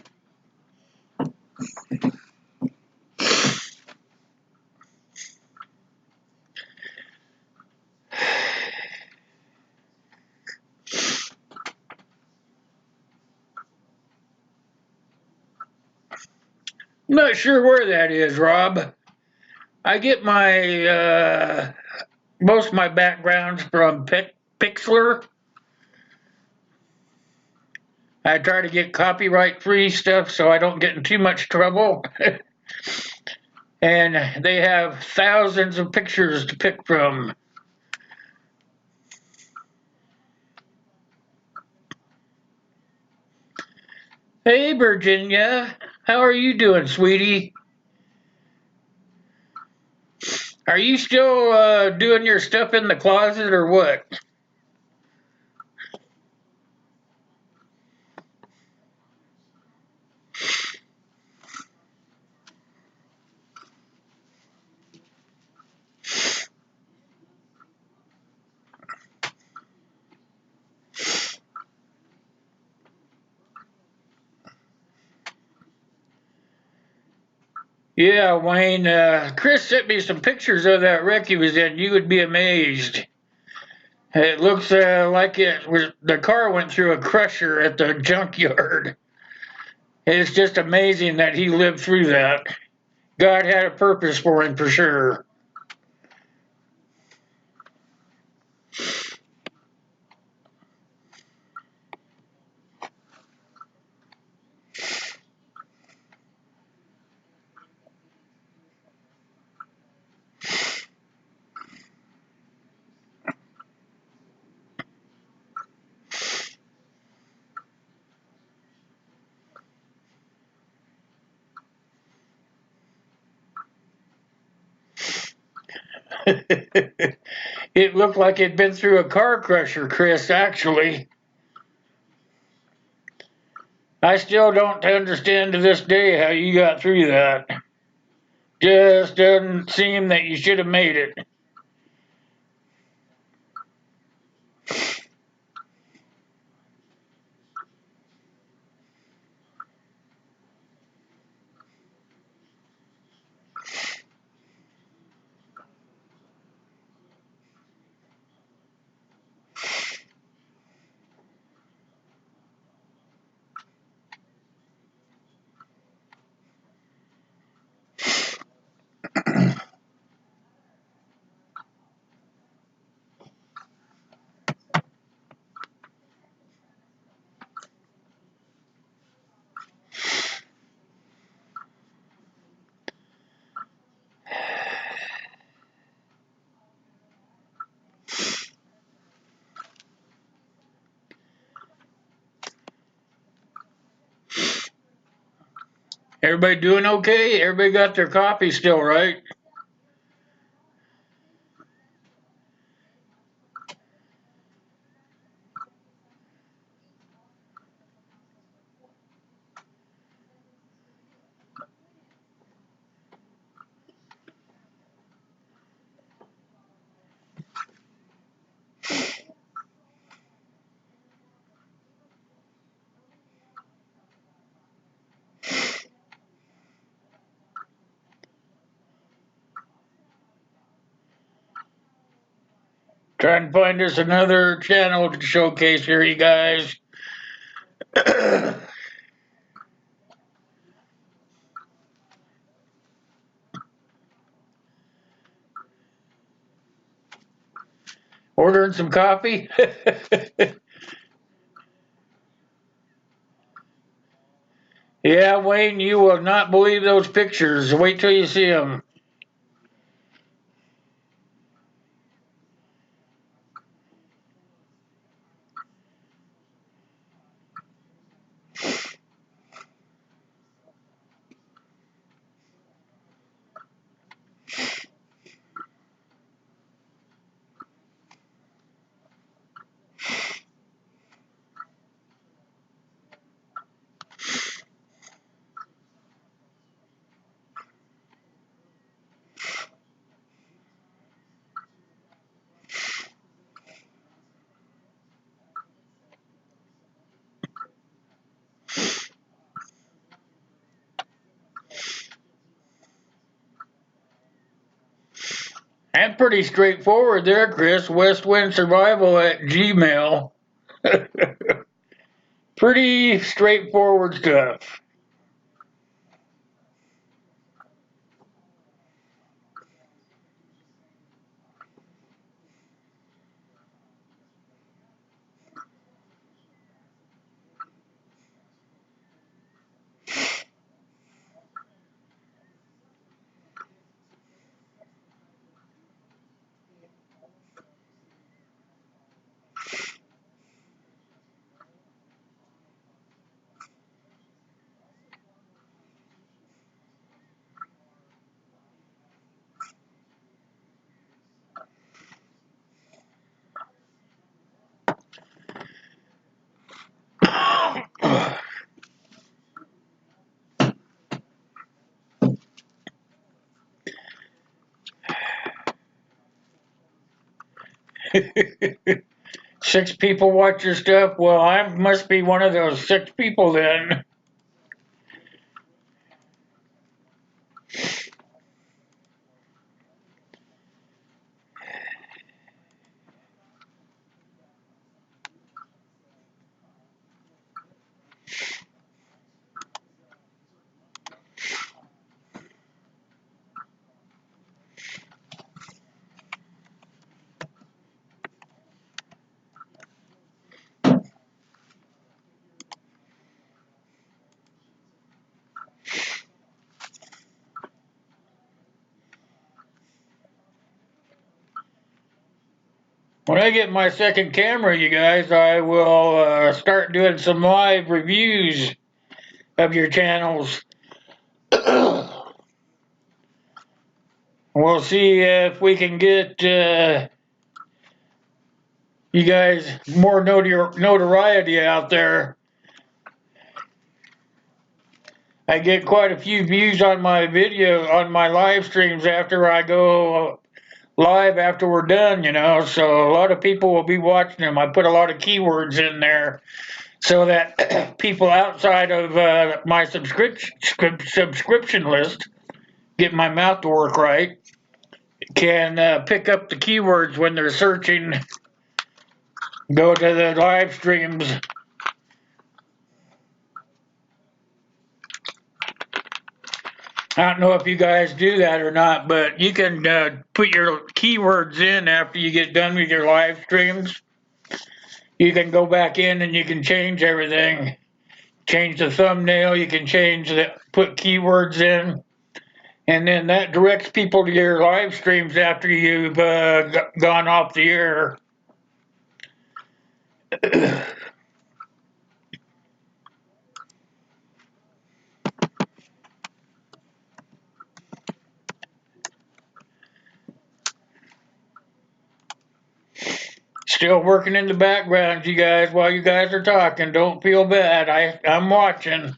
I'm not sure where that is, Rob. I get my most of my backgrounds from Pixlr. I try to get copyright free stuff so I don't get in too much trouble. And they have thousands of pictures to pick from. Hey, Virginia, how are you doing, sweetie? Are you still doing your stuff in the closet or what? Yeah, Wayne. Chris sent me some pictures of that wreck he was in. You would be amazed. It looks like the car went through a crusher at the junkyard. It's just amazing that he lived through that. God had a purpose for him for sure. It looked like it'd been through a car crusher, Chris, actually. I still don't understand to this day how you got through that. Just doesn't seem that you should have made it. Everybody doing okay? Everybody got their coffee still, right? Trying to find us another channel to showcase here, you guys. Ordering some coffee? Yeah, Wayne, you will not believe those pictures. Wait till you see them. And pretty straightforward there, Chris. West Wind Survival at Gmail. Pretty straightforward stuff. Six people watch your stuff? Well, I must be one of those six people then. When I get my second camera, you guys, I will start doing some live reviews of your channels. We'll see if we can get you guys more notoriety out there. I get quite a few views on my video, on my live streams after I go live after we're done, so a lot of people will be watching them. I put a lot of keywords in there so that people outside of my subscription list, get my mouth to work right, can pick up the keywords when they're searching, go to the live streams. I don't know if you guys do that or not, but you can put your keywords in after you get done with your live streams. You can go back in and you can change everything. Change the thumbnail, you can put keywords in, and then that directs people to your live streams after you've gone off the air. Still working in the background, you guys, while you guys are talking. Don't feel bad. I'm watching.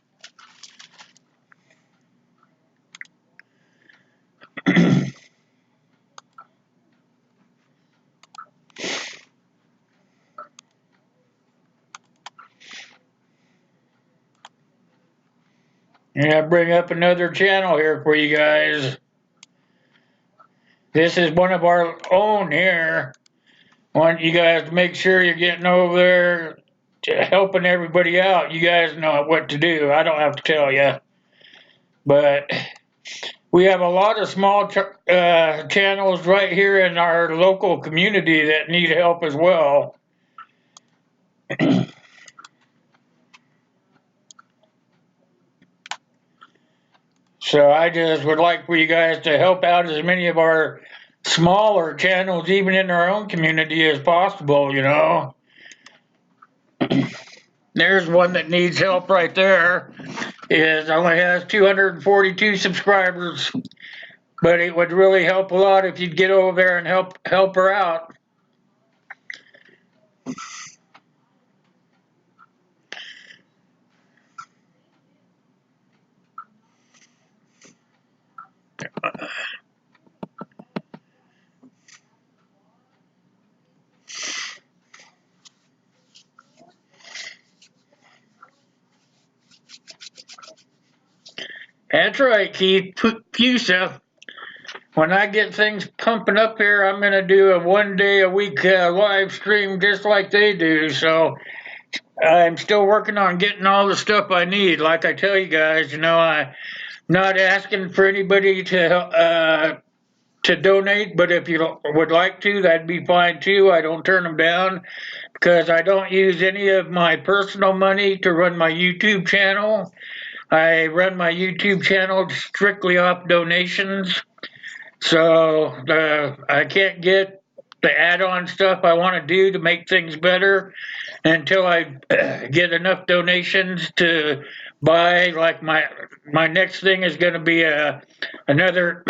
Yeah, bring up another channel here for you guys. This is one of our own here. Want you guys to make sure you're getting over there to helping everybody out. You guys know what to do. I don't have to tell you. But we have a lot of small channels right here in our local community that need help as well. So I just would like for you guys to help out as many of our smaller channels, even in our own community, as possible, There's one that needs help right there. It only has 242 subscribers, but it would really help a lot if you'd get over there and help her out. That's right, Keith Pusa. When I get things pumping up here, I'm going to do a 1 day a week live stream just like they do. So I'm still working on getting all the stuff I need. Like I tell you guys, I'm not asking for anybody to donate, but if you would like to, that'd be fine too. I don't turn them down because I don't use any of my personal money to run my YouTube channel. I run my YouTube channel strictly off donations. So I can't get the add-on stuff I want to do to make things better until I get enough donations to buy. Like my next thing is going to be another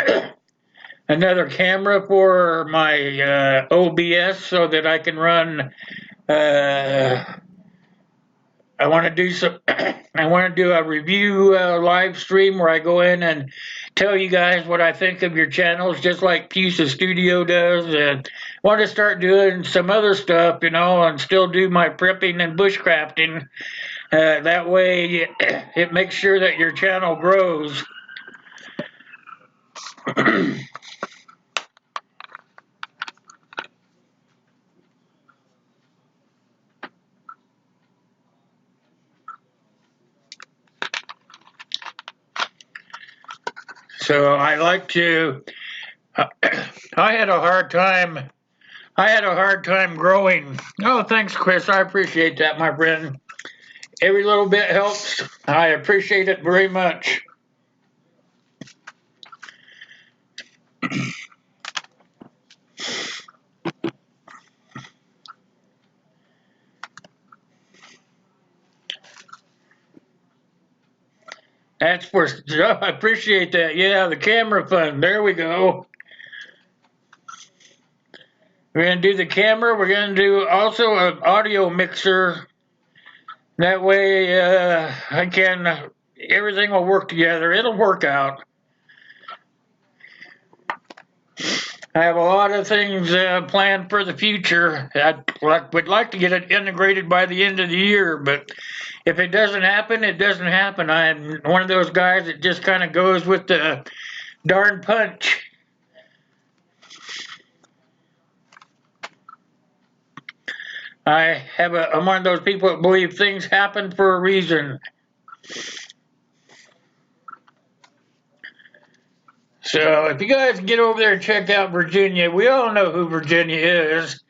another camera for my OBS so that I can run. I want to do some. I want to do a review live stream where I go in and tell you guys what I think of your channels, just like Pusa Studio does. And want to start doing some other stuff, and still do my prepping and bushcrafting. That way, it makes sure that your channel grows. So I like to. I had a hard time. I had a hard time growing. Oh, thanks, Chris. I appreciate that, my friend. Every little bit helps. I appreciate it very much. That's for, I appreciate that. Yeah, the camera fund. There we go. We're going to do the camera. We're going to do also an audio mixer. That way, I can, everything will work together. It'll work out. I have a lot of things planned for the future. Would like to get it integrated by the end of the year, but if it doesn't happen, it doesn't happen. I'm one of those guys that just kind of goes with the darn punch. I'm one of those people that believe things happen for a reason. So if you guys get over there and check out Virginia, we all know who Virginia is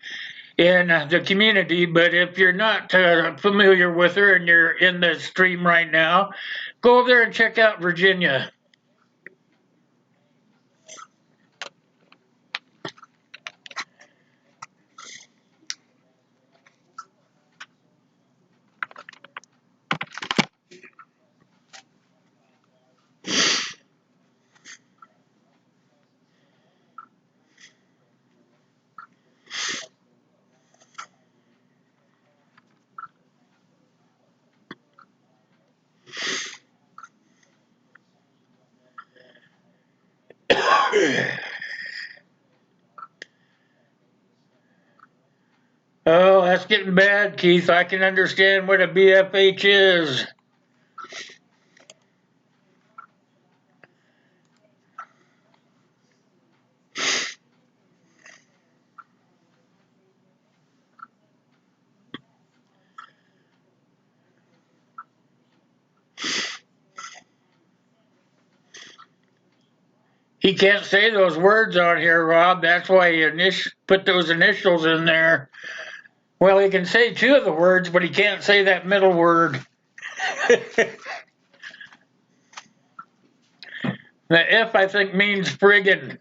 in the community, but if you're not familiar with her and you're in the stream right now, go over there and check out Virginia. Oh, that's getting bad, Keith. I can understand what a BFH is. He can't say those words on here, Rob. That's why he put those initials in there. Well, he can say two of the words, but he can't say that middle word. The F, I think, means friggin'.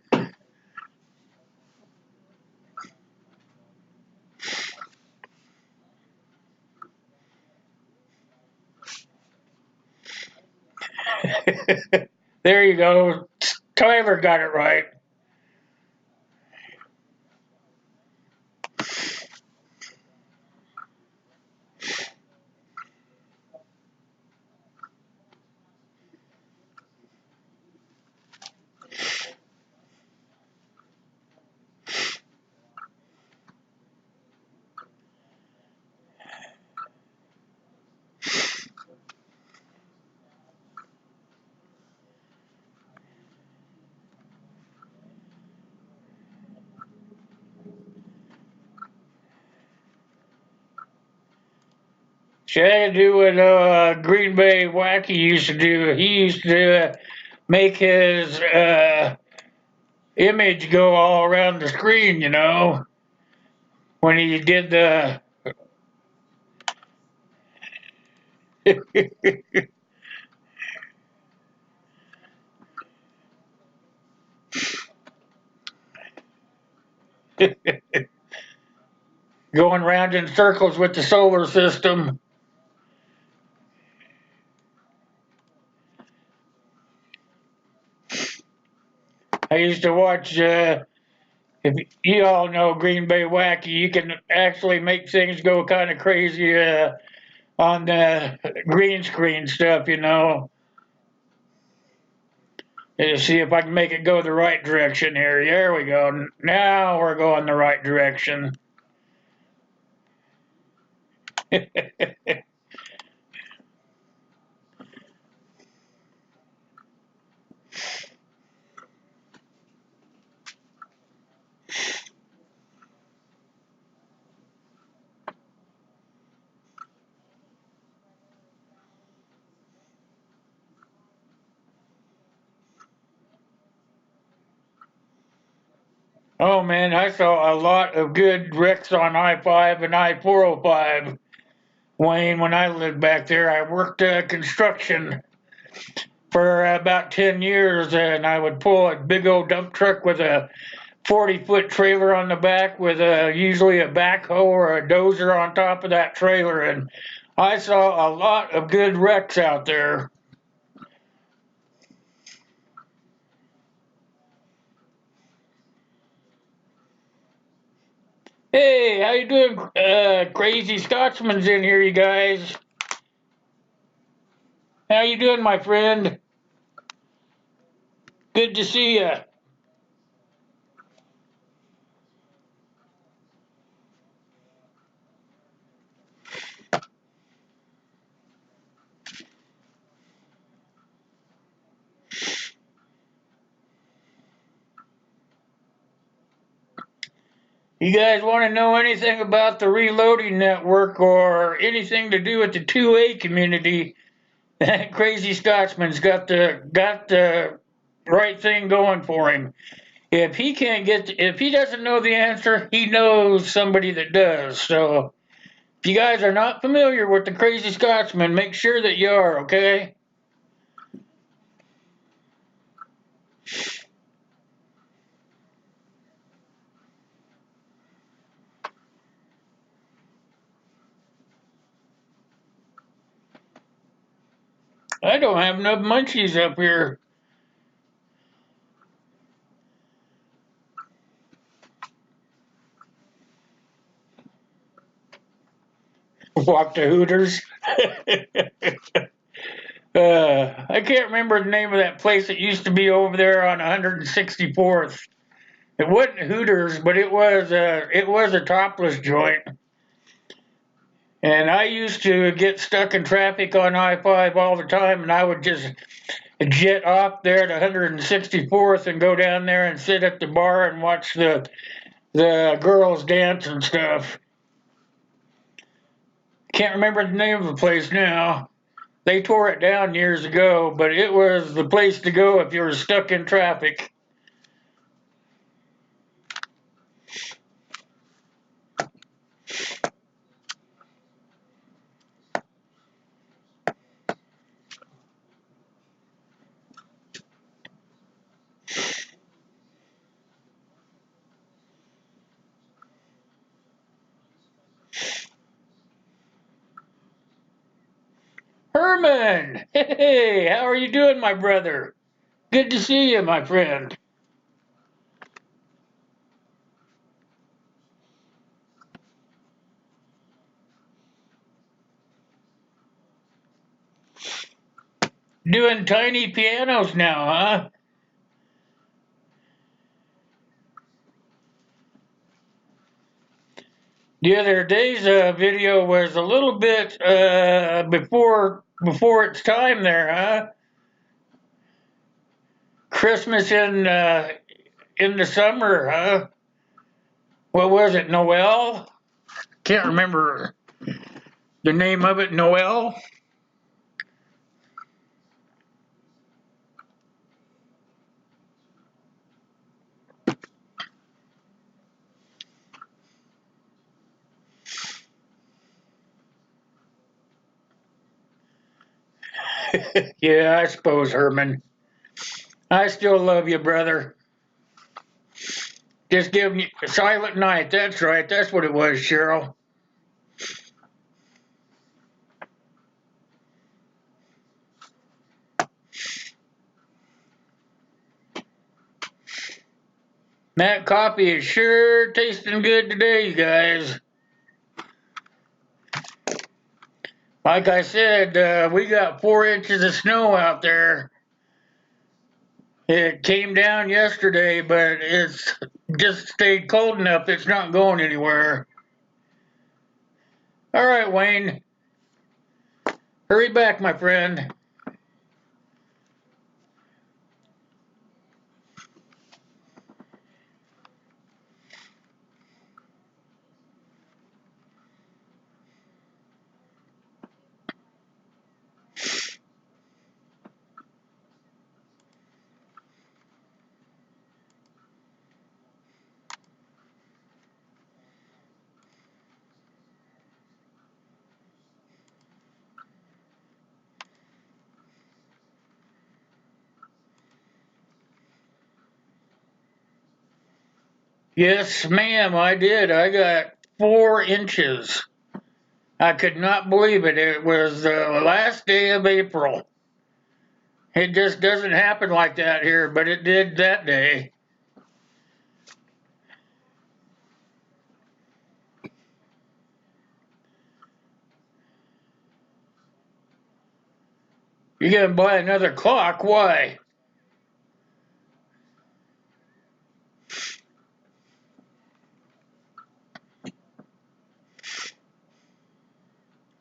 There you go. Tyler got it right. She had to do what Green Bay Wacky used to do. He used to make his image go all around the screen, you know, when he did the. Going round in circles with the solar system. I used to watch, if you all know Green Bay Wacky, you can actually make things go kind of crazy on the green screen stuff, you know. See if I can make it go the right direction here. There we go. Now we're going the right direction. Oh man, I saw a lot of good wrecks on I-5 and I-405. Wayne, when I lived back there, I worked construction for about 10 years, and I would pull a big old dump truck with a 40-foot trailer on the back with usually a backhoe or a dozer on top of that trailer, and I saw a lot of good wrecks out there. Hey, how you doing? Crazy Scotsman's in here, you guys. How you doing, my friend? Good to see you. You guys want to know anything about the reloading network or anything to do with the 2A community? That Crazy Scotsman's got the right thing going for him. If he doesn't know the answer, he knows somebody that does. So if you guys are not familiar with the Crazy Scotsman, make sure that you are, okay? I don't have enough munchies up here. Walk to Hooters. I can't remember the name of that place that used to be over there on 164th. It wasn't Hooters, but it was a topless joint. And I used to get stuck in traffic on I-5 all the time, and I would just jet off there at 164th and go down there and sit at the bar and watch the girls dance and stuff. Can't remember the name of the place now. They tore it down years ago, but it was the place to go if you were stuck in traffic. Herman! Hey, how are you doing, my brother? Good to see you, my friend. Doing tiny pianos now, huh? The other day's video was a little bit before its time there, huh? Christmas in the summer, huh? What was it, Noel? Can't remember the name of it, Noel. Yeah, I suppose, Herman. I still love you, brother. Just give me a silent night. That's right. That's what it was, Cheryl. That coffee is sure tasting good today, you guys. Like I said, we got 4 inches of snow out there. It came down yesterday, but it's just stayed cold enough. It's not going anywhere. All right, Wayne. Hurry back, my friend. Yes, ma'am, I did. I got 4 inches. I could not believe it. It was the last day of April. It just doesn't happen like that here, but it did that day. You're gonna buy another clock? Why?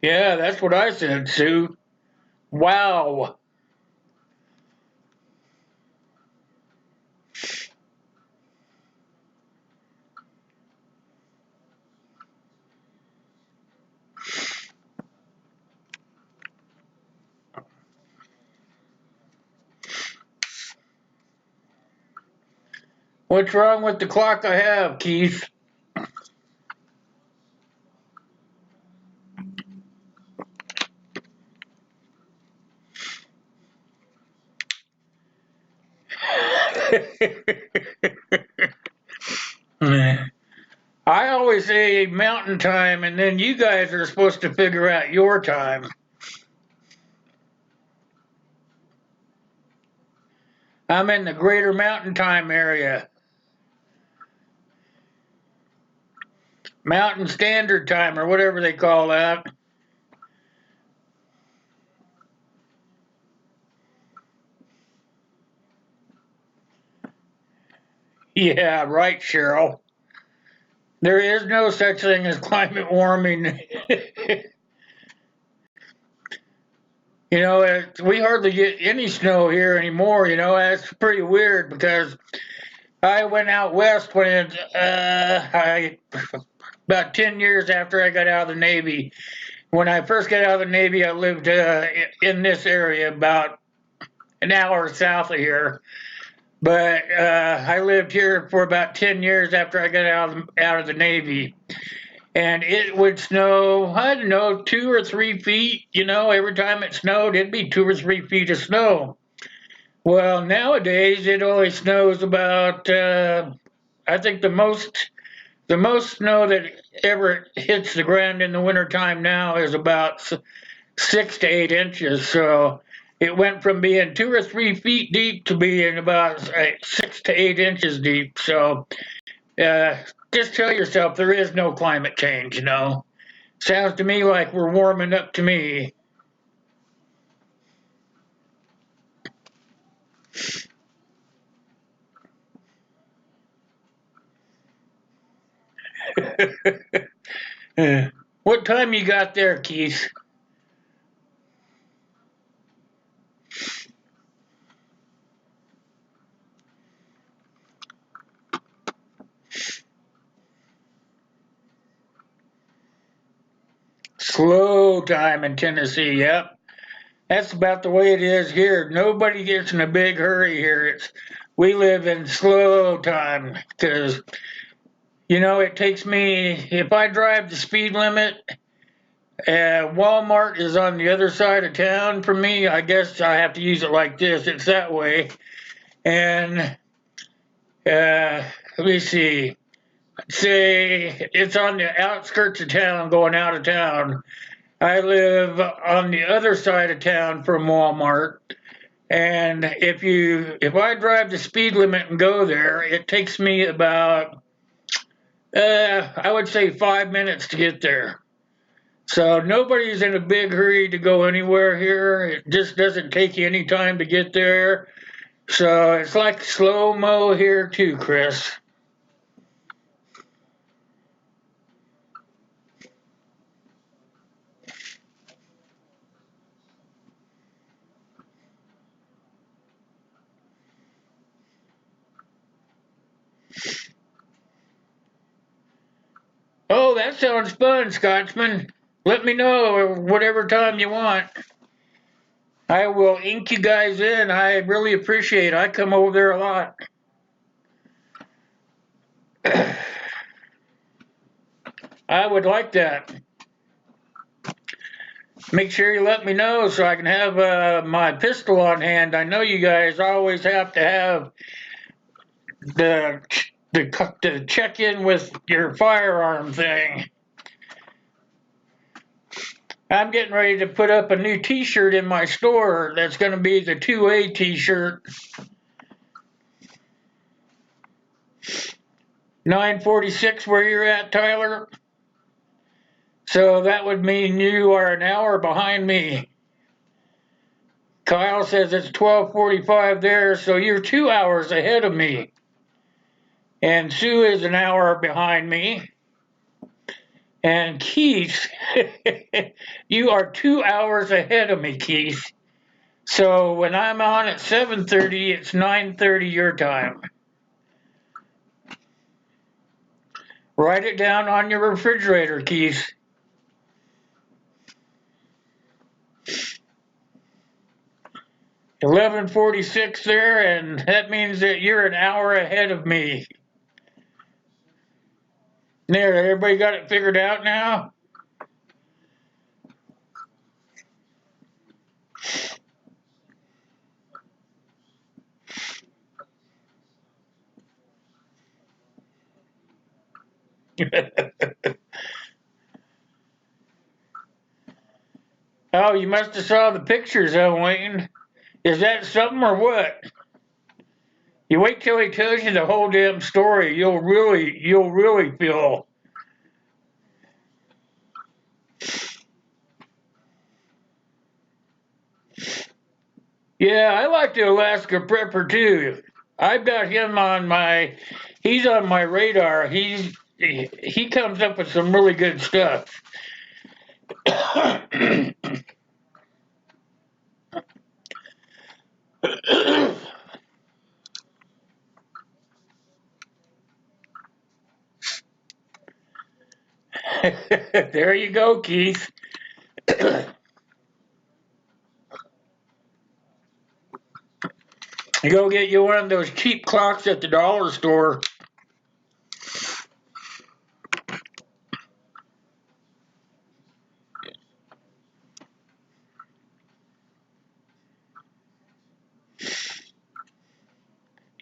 Yeah, that's what I said, Sue. Wow. What's wrong with the clock I have, Keith? I always say mountain time, and then you guys are supposed to figure out your time. I'm in the greater mountain time area. Mountain Standard Time, or whatever they call that. Yeah, right, Cheryl. There is no such thing as climate warming. We hardly get any snow here anymore. That's pretty weird because I went out west when about 10 years after I got out of the Navy. When I first got out of the Navy, I lived in this area about an hour south of here. But I lived here for about 10 years after I got out of the Navy. And it would snow, I don't know, 2 or 3 feet. Every time it snowed, it'd be 2 or 3 feet of snow. Well, nowadays it only snows about, I think the most snow that ever hits the ground in the wintertime now is about 6 to 8 inches. So it went from being 2 or 3 feet deep to being about 6 to 8 inches deep. So uh, just tell yourself there is no climate change. Sounds to me like we're warming up to me. What time you got there, Keith? Slow time in Tennessee, yep. That's about the way it is here. Nobody gets in a big hurry here. We live in slow time because it takes me, if I drive the speed limit, Walmart is on the other side of town from me. I guess I have to use it like this. It's that way. And let me see. Say it's on the outskirts of town going out of town. I live on the other side of town from Walmart. And if I drive the speed limit and go there, it takes me about I would say 5 minutes to get there. So nobody's in a big hurry to go anywhere here. It just doesn't take you any time to get there. So it's like slow mo here too, Chris. Oh, that sounds fun, Scotsman. Let me know whatever time you want. I will ink you guys in. I really appreciate it. I come over there a lot. I would like that. Make sure you let me know so I can have my pistol on hand. I know you guys always have to have the the check in with your firearm thing. I'm getting ready to put up a new T-shirt in my store. That's going to be the 2A T-shirt. 946 where you're at, Tyler. So that would mean you are an hour behind me. Kyle says it's 12:45 there, so you're 2 hours ahead of me. And Sue is an hour behind me. And Keith, you are 2 hours ahead of me, Keith. So when I'm on at 7:30, it's 9:30 your time. Write it down on your refrigerator, Keith. 11:46 there, and that means that you're an hour ahead of me. There, everybody got it figured out now? Oh, you must have saw the pictures, huh, Wayne? Is that something or what? You wait till he tells you the whole damn story. You'll really feel. Yeah, I like the Alaska Prepper too. I've got him on my. He's on my radar. He comes up with some really good stuff. There you go, Keith. You go get you one of those cheap clocks at the dollar store.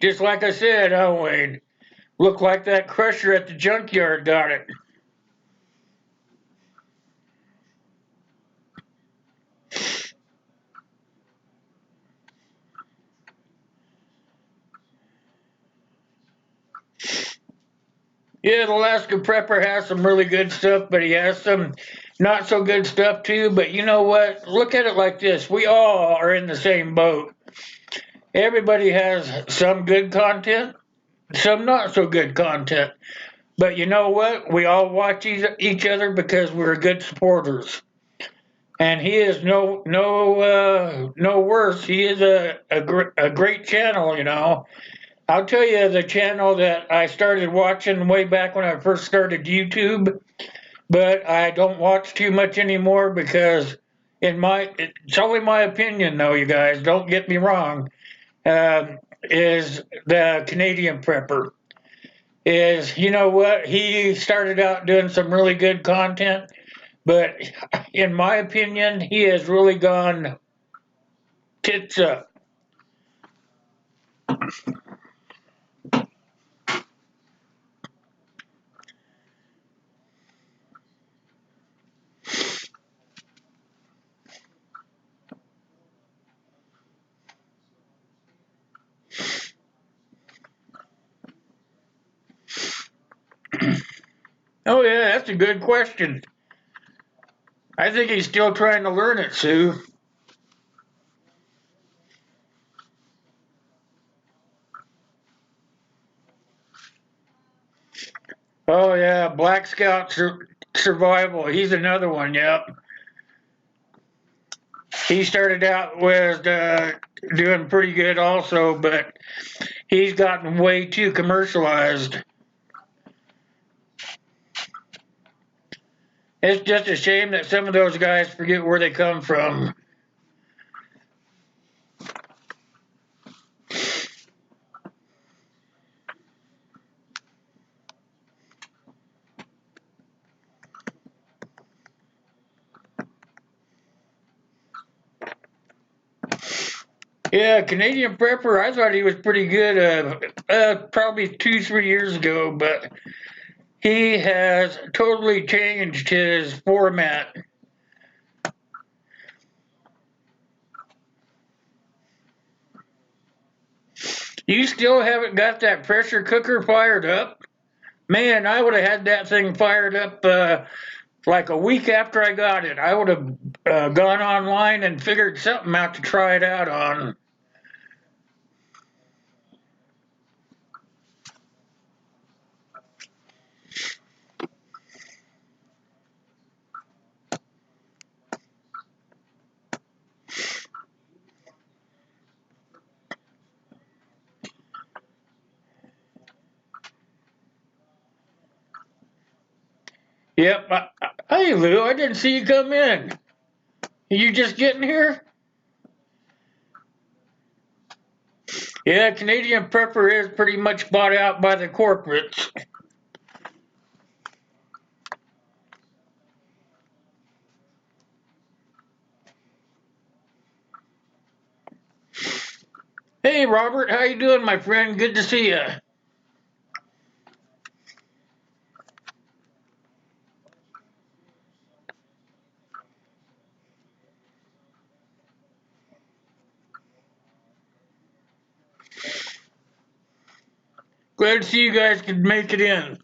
Just like I said, huh, Wayne? Look like that crusher at the junkyard got it. Yeah, the Alaska Prepper has some really good stuff, but he has some not so good stuff too. But you know what? Look at it like this: we all are in the same boat. Everybody has some good content, some not so good content. But you know what? We all watch each other because we're good supporters. And he is no worse. He is a great channel, you know. I'll tell you the channel that I started watching way back when I first started YouTube, but I don't watch too much anymore because it's only my opinion though, you guys, don't get me wrong, is the Canadian Prepper. Is, you know what, he started out doing some really good content, but in my opinion, he has really gone tits up. Oh yeah, that's a good question. I think he's still trying to learn it, Sue. Oh yeah, Black Scout Survival. He's another one. Yep. He started out with doing pretty good also, but he's gotten way too commercialized. It's just a shame that some of those guys forget where they come from. Yeah, Canadian Prepper. I thought he was pretty good. Probably 2, 3 years ago, but he has totally changed his format. You still haven't got that pressure cooker fired up? Man, I would have had that thing fired up like a week after I got it. I would have gone online and figured something out to try it out on. Yep. Hey, Lou, I didn't see you come in. You just getting here? Yeah, Canadian Prepper is pretty much bought out by the corporates. Hey, Robert, how you doing, my friend? Good to see you. Glad to see you guys could make it in.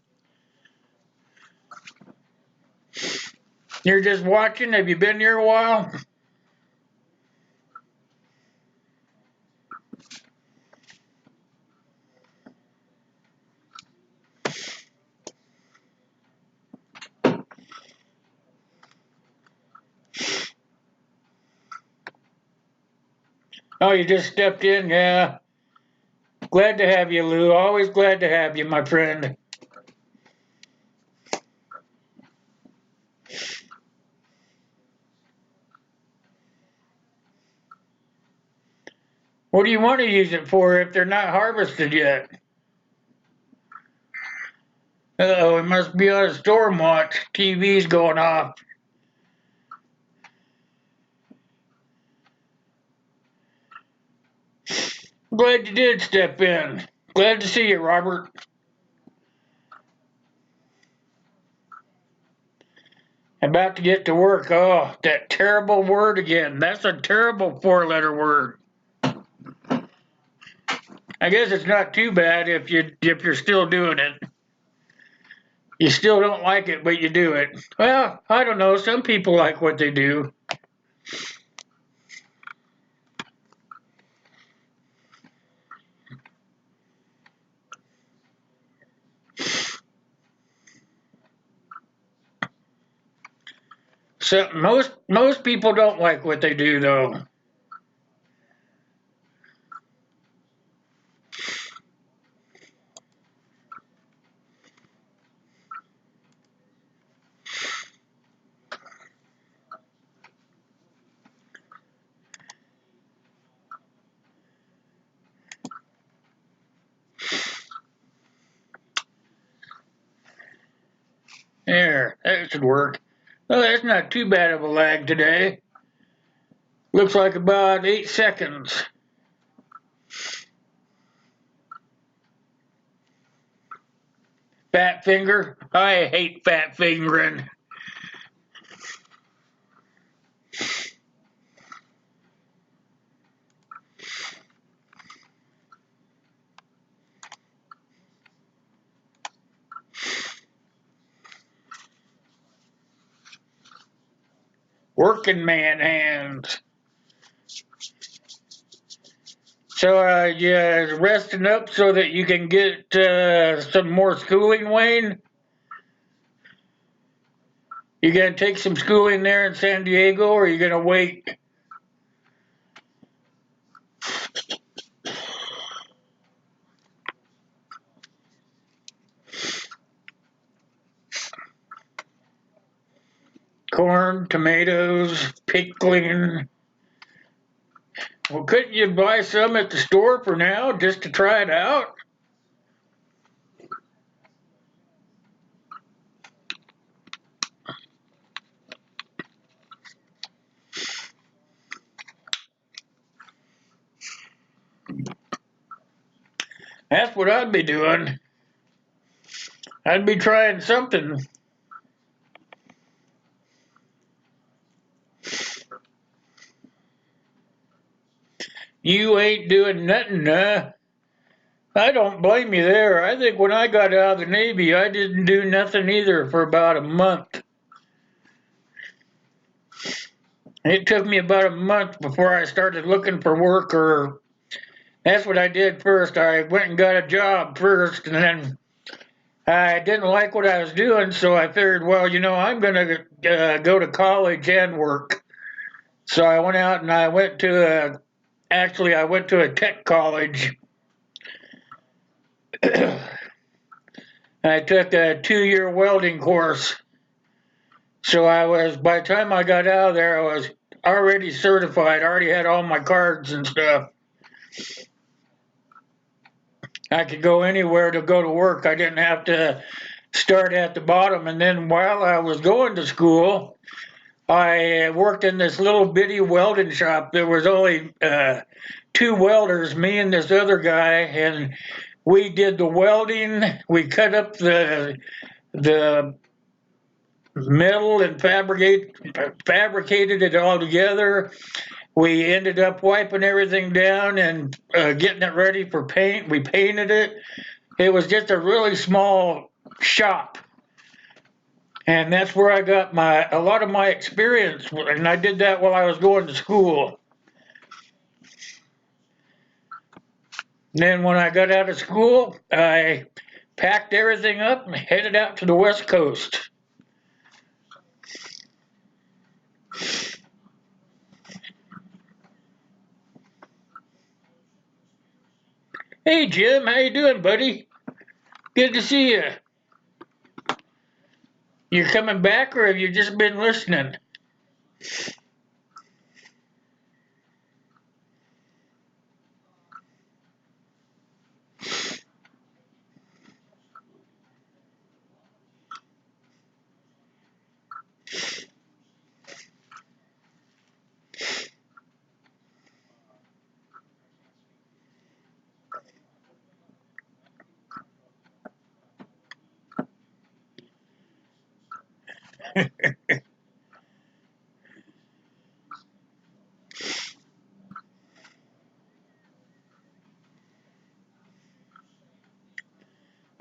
You're just watching? Have you been here a while? Oh, you just stepped in? Yeah. Glad to have you, Lou. Always glad to have you, my friend. What do you want to use it for if they're not harvested yet? Uh-oh, it must be on a storm watch. TV's going off. Glad you did step in. Glad to see you, Robert. About to get to work. Oh, that terrible word again. That's a terrible four-letter word. I guess it's not too bad if you're still doing it. You still don't like it, but you do it. Well, I don't know. Some people like what they do. Most people don't like what they do, though. There, that should work. Well, that's not too bad of a lag today. Looks like about 8 seconds. Fat finger? I hate fat fingering. Working man hands. So, you resting up so that you can get some more schooling, Wayne? You gonna take some schooling there in San Diego, or are you gonna wait? Corn, tomatoes, pickling. Well, couldn't you buy some at the store for now, just to try it out? That's what I'd be doing. I'd be trying something. You ain't doing nothing, huh? I don't blame you there. I think when I got out of the Navy, I didn't do nothing either for about a month. It took me about a month before I started looking for work, or that's what I did first. I went and got a job first, and then I didn't like what I was doing, so I figured, well, I'm going to go to college and work. So I went out and I went to a tech college. I took a 2-year welding course. So by the time I got out of there, I was already certified, already had all my cards and stuff. I could go anywhere to go to work. I didn't have to start at the bottom. And then while I was going to school, I worked in this little bitty welding shop. There was only 2 welders, me and this other guy, and we did the welding. We cut up the metal and fabricated it all together. We ended up wiping everything down and getting it ready for paint. We painted it. It was just a really small shop. And that's where I got a lot of my experience. And I did that while I was going to school. Then when I got out of school, I packed everything up and headed out to the West Coast. Hey Jim, how you doing, buddy? Good to see you. You coming back, or have you just been listening?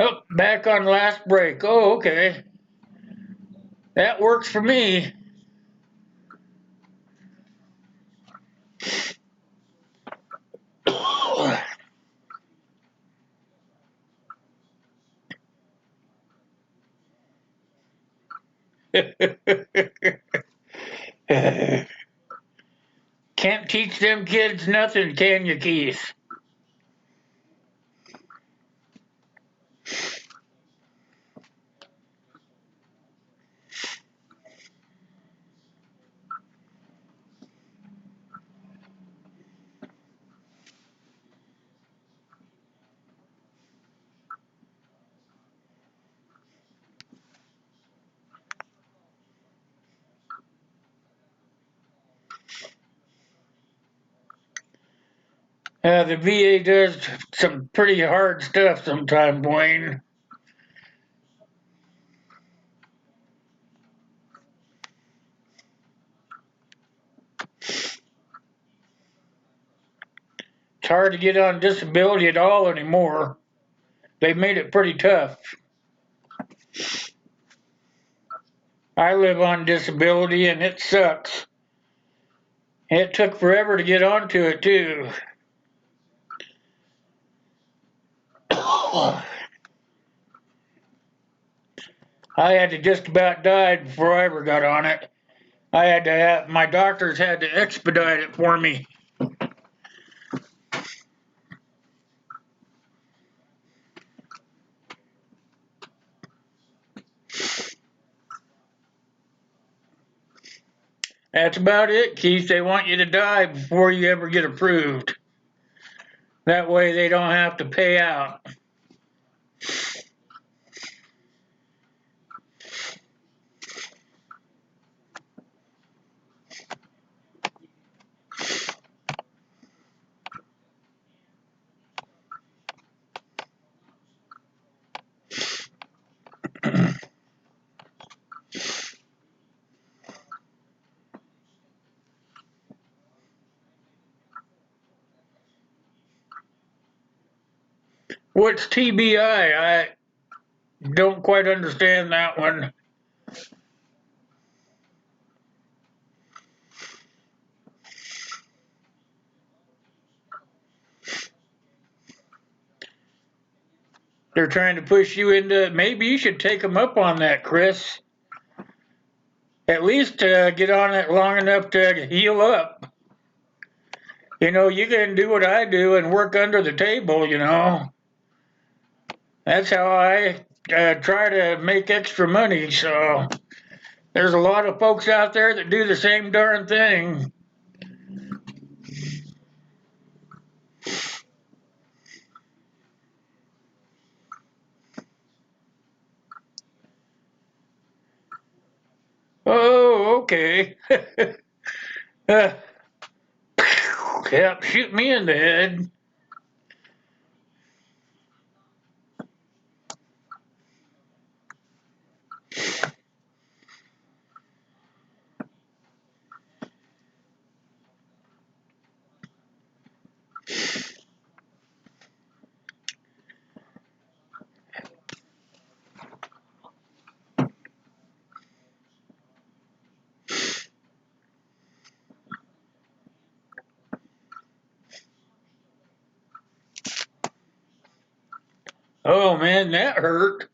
Oh, back on last break. Oh, okay. That works for me. Can't teach them kids nothing, can you, Keith? The VA does some pretty hard stuff sometimes, Wayne. It's hard to get on disability at all anymore. They made it pretty tough. I live on disability and it sucks. It took forever to get onto it, too. I had to just about die before I ever got on it. My doctors had to expedite it for me. That's about it, Keith. They want you to die before you ever get approved. That way they don't have to pay out. What's TBI? I don't quite understand that one. They're trying to push you into. Maybe you should take them up on that, Chris. At least get on it long enough to heal up. You know, you can do what I do and work under the table, you know. That's how I try to make extra money. So there's a lot of folks out there that do the same darn thing. Oh, okay. uh, yep, shoot me in the head. Oh man, that hurt.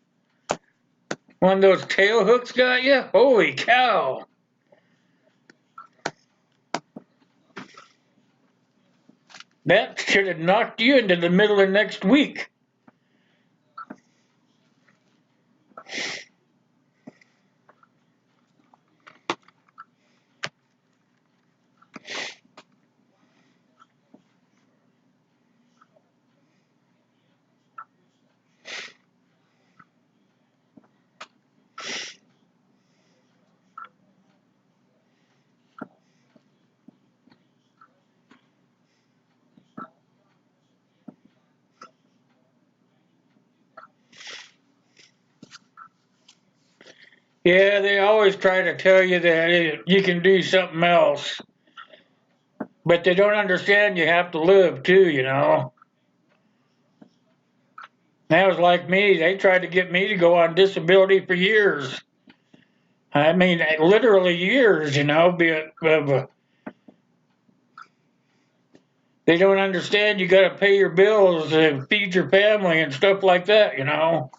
One of those tail hooks got you? Holy cow. That should have knocked you into the middle of next week. Yeah, they always try to tell you that you can do something else, but they don't understand you have to live too, you know. That was like me. They tried to get me to go on disability for years. I mean, literally years, you know. They don't understand you got to pay your bills and feed your family and stuff like that, you know.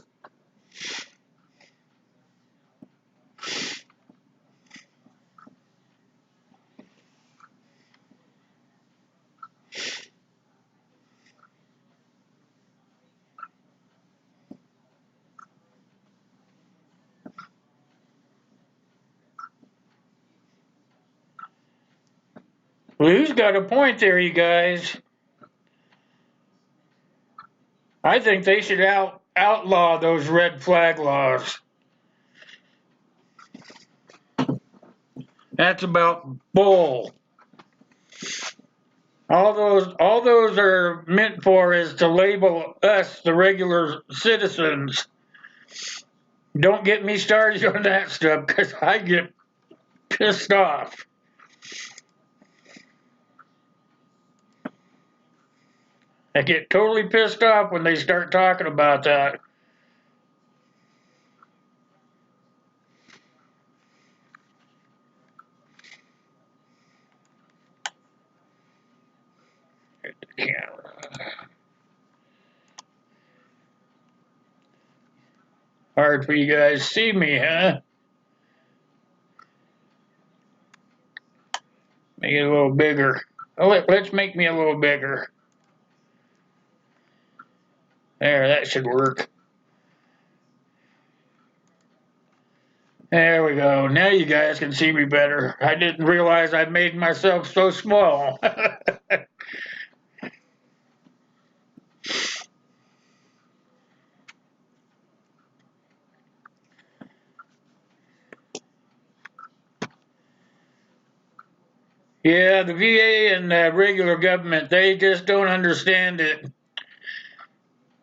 Lou's got a point there, you guys. I think they should outlaw those red flag laws. That's about bull. All those are meant for is to label us, the regular citizens. Don't get me started on that stuff because I get pissed off. I get totally pissed off when they start talking about that. Hard for you guys to see me, huh? Make it a little bigger. Let's make me a little bigger. There, that should work. There we go. Now you guys can see me better. I didn't realize I made myself so small. Yeah, the VA and the regular government, they just don't understand it.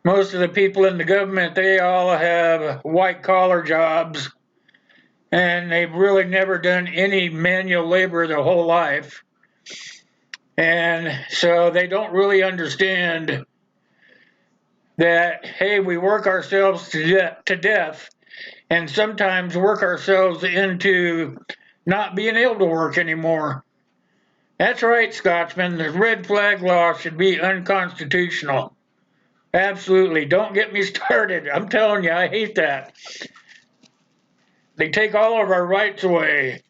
Most of the people in the government, they all have white collar jobs and they've really never done any manual labor their whole life. And so they don't really understand that, hey, we work ourselves to death and sometimes work ourselves into not being able to work anymore. That's right, Scotsman. The red flag law should be unconstitutional. Absolutely. Don't get me started. I'm telling you, I hate that. They take all of our rights away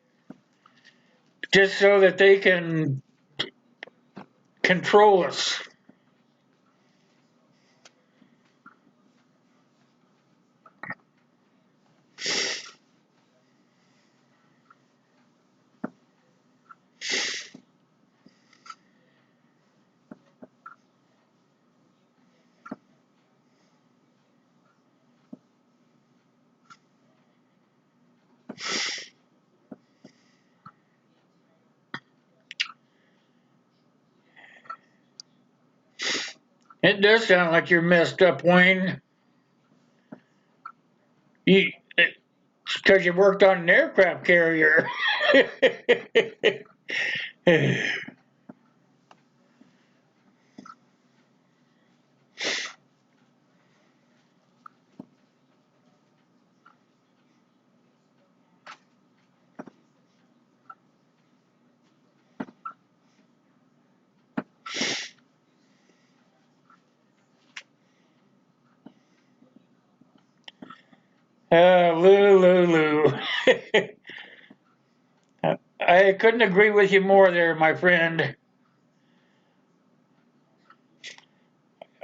just so that they can control us. It does sound like you're messed up, Wayne. Because you worked on an aircraft carrier. Lou. I couldn't agree with you more there, my friend.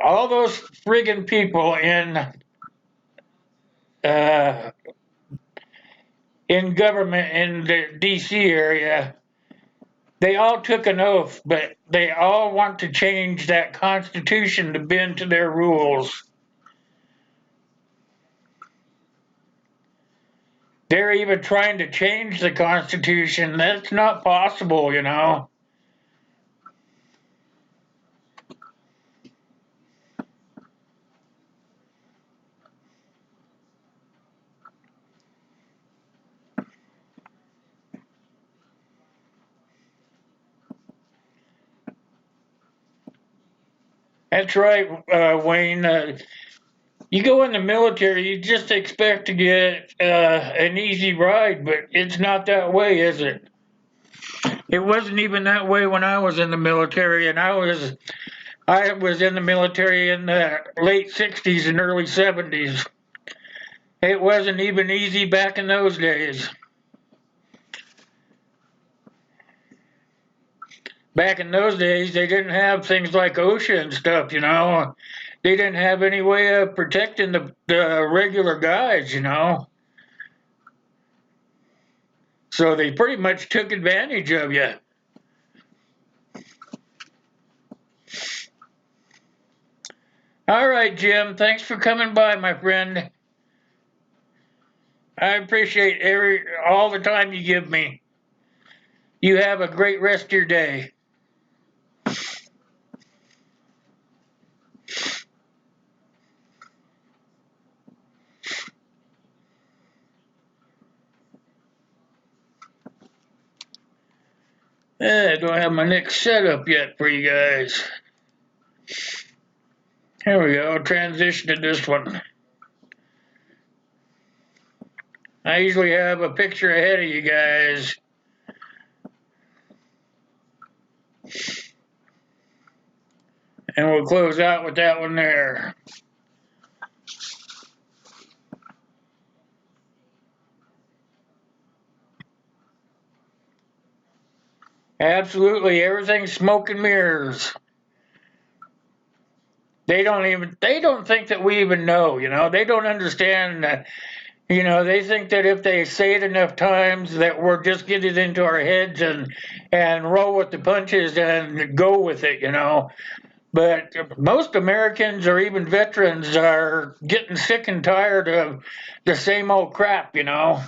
All those friggin' people uh, in government in the D.C. area, they all took an oath, but they all want to change that Constitution to bend to their rules. They're even trying to change the Constitution. That's not possible, you know. That's right, Wayne. You go in the military, you just expect to get an easy ride, but it's not that way, is it? It wasn't even that way when I was in the military, and I was in the military in the late '60s and early '70s. It wasn't even easy back in those days. Back in those days, they didn't have things like OSHA and stuff, you know. They didn't have any way of protecting the regular guys, you know. So they pretty much took advantage of you. All right, Jim. Thanks for coming by, my friend. I appreciate all the time you give me. You have a great rest of your day. I don't have my next setup yet for you guys. Here we go. Transition to this one. I usually have a picture ahead of you guys. And we'll close out with that one there. Absolutely, everything's smoke and mirrors. They don't think that we even know, you know. They don't understand that, you know, they think that if they say it enough times that we're just get it into our heads and roll with the punches and go with it, you know. But most Americans or even veterans are getting sick and tired of the same old crap, you know.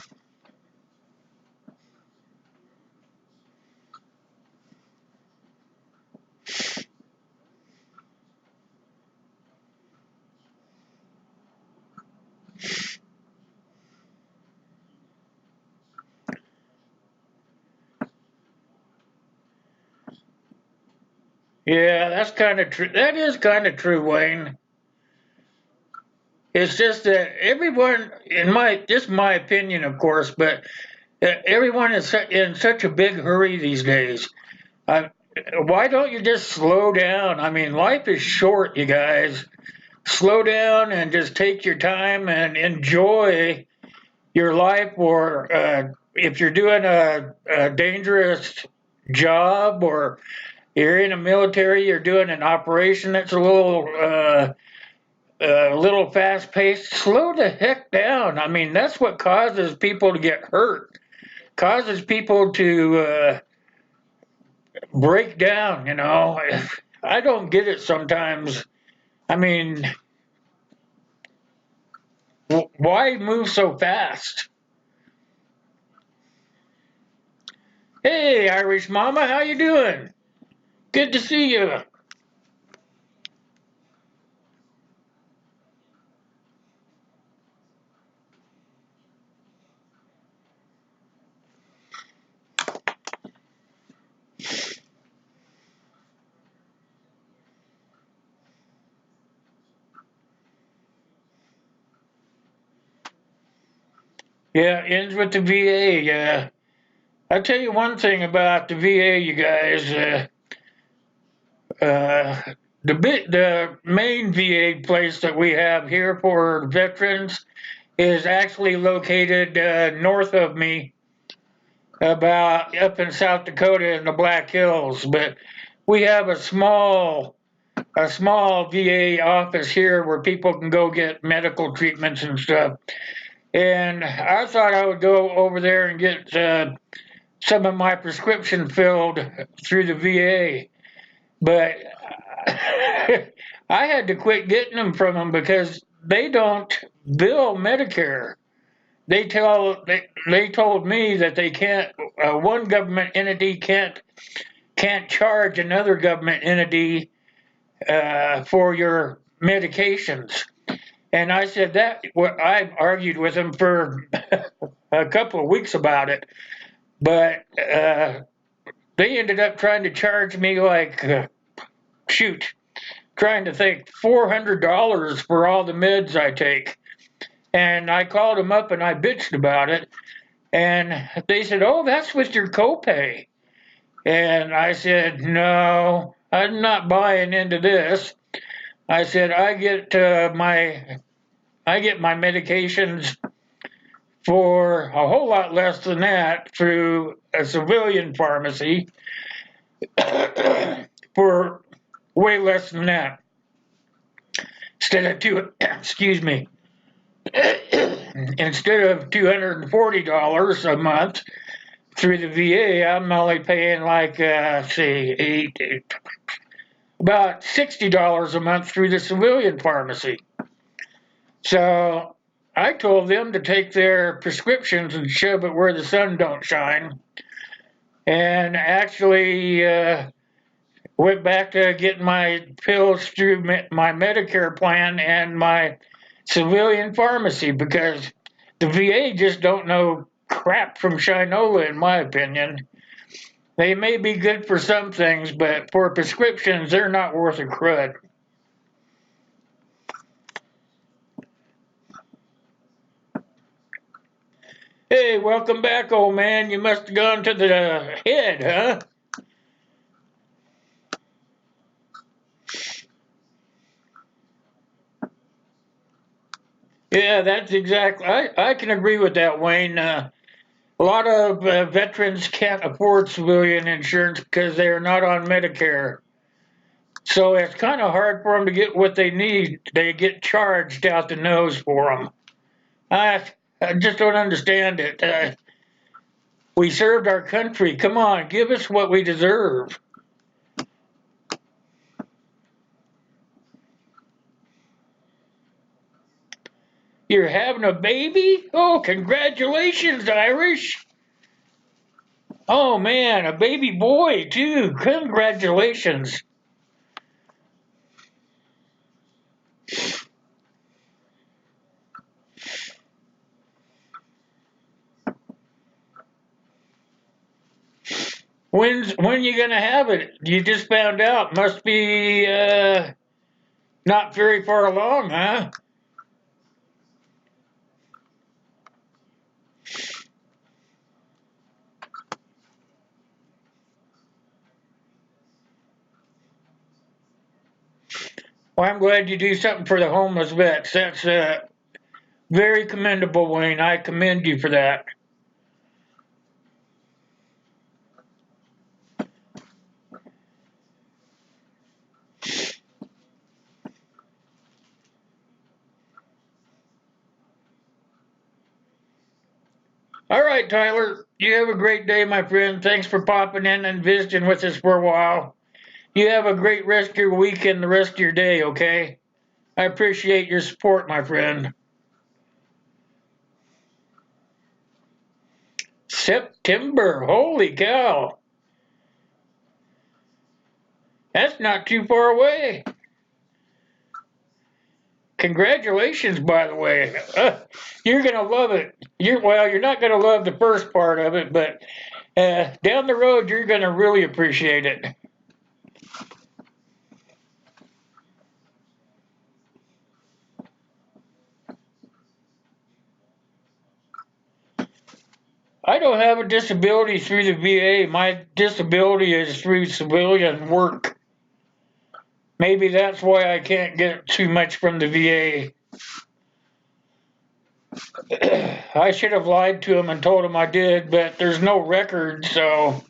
Yeah, that's kind of true. That is kind of true, Wayne. It's just that everyone, just my opinion, of course, but everyone is in such a big hurry these days. Uh, why don't you just slow down? I mean, life is short, you guys. slow down and just take your time and enjoy your life, or if you're doing a dangerous job, or you're in the military, you're doing an operation that's a little fast paced, slow the heck down. I mean, that's what causes people to get hurt, causes people to break down, you know. I don't get it sometimes. I mean, why move so fast? Hey, Irish Mama, how you doing? Good to see you. Yeah, ends with the VA. Yeah, I'll tell you one thing about the VA, you guys. The main VA place that we have here for veterans is actually located north of me, about up in South Dakota in the Black Hills. But we have a small VA office here where people can go get medical treatments and stuff. And I thought I would go over there and get some of my prescription filled through the VA, but I had to quit getting them from them because they don't bill Medicare. They told me that they can't, one government entity can't charge another government entity for your medications. And I said that, well, I argued with them for a couple of weeks about it, but they ended up trying to charge me like, shoot, trying to think $400 for all the meds I take. And I called them up and I bitched about it. And they said, "Oh, that's with your copay." And I said, "No, I'm not buying into this." I said, I get my medications for a whole lot less than that through a civilian pharmacy for way less than that. Instead of excuse me, instead of $240 a month through the VA, I'm only paying like about $60 a month through the civilian pharmacy. So I told them to take their prescriptions and shove it where the sun don't shine, and actually went back to getting my pills through my Medicare plan and my civilian pharmacy, because the VA just don't know crap from Shinola, in my opinion. They may be good for some things, but for prescriptions, they're not worth a crud. Hey, welcome back, old man. You must have gone to the head, huh? Yeah, that's exactly. I can agree with that, Wayne. A lot of veterans can't afford civilian insurance because they are not on Medicare. So it's kind of hard for them to get what they need. They get charged out the nose for them. I, I just don't understand it. We served our country. Come on, give us what we deserve. You're having a baby? Oh, congratulations, Irish. Oh man, a baby boy too. Congratulations. When you gonna have it? You just found out. Must be not very far along, huh? Well, I'm glad you do something for the homeless vets. That's very commendable, Wayne. I commend you for that. All right, Tyler. You have a great day, my friend. Thanks for popping in and visiting with us for a while. You have a great rest of your week and the rest of your day, okay? I appreciate your support, my friend. September. Holy cow. That's not too far away. Congratulations, by the way. You're gonna love it. You're not gonna love the first part of it, but down the road, you're gonna really appreciate it. I don't have a disability through the VA. My disability is through civilian work. Maybe that's why I can't get too much from the VA. I should have lied to him and told him I did, but there's no record, so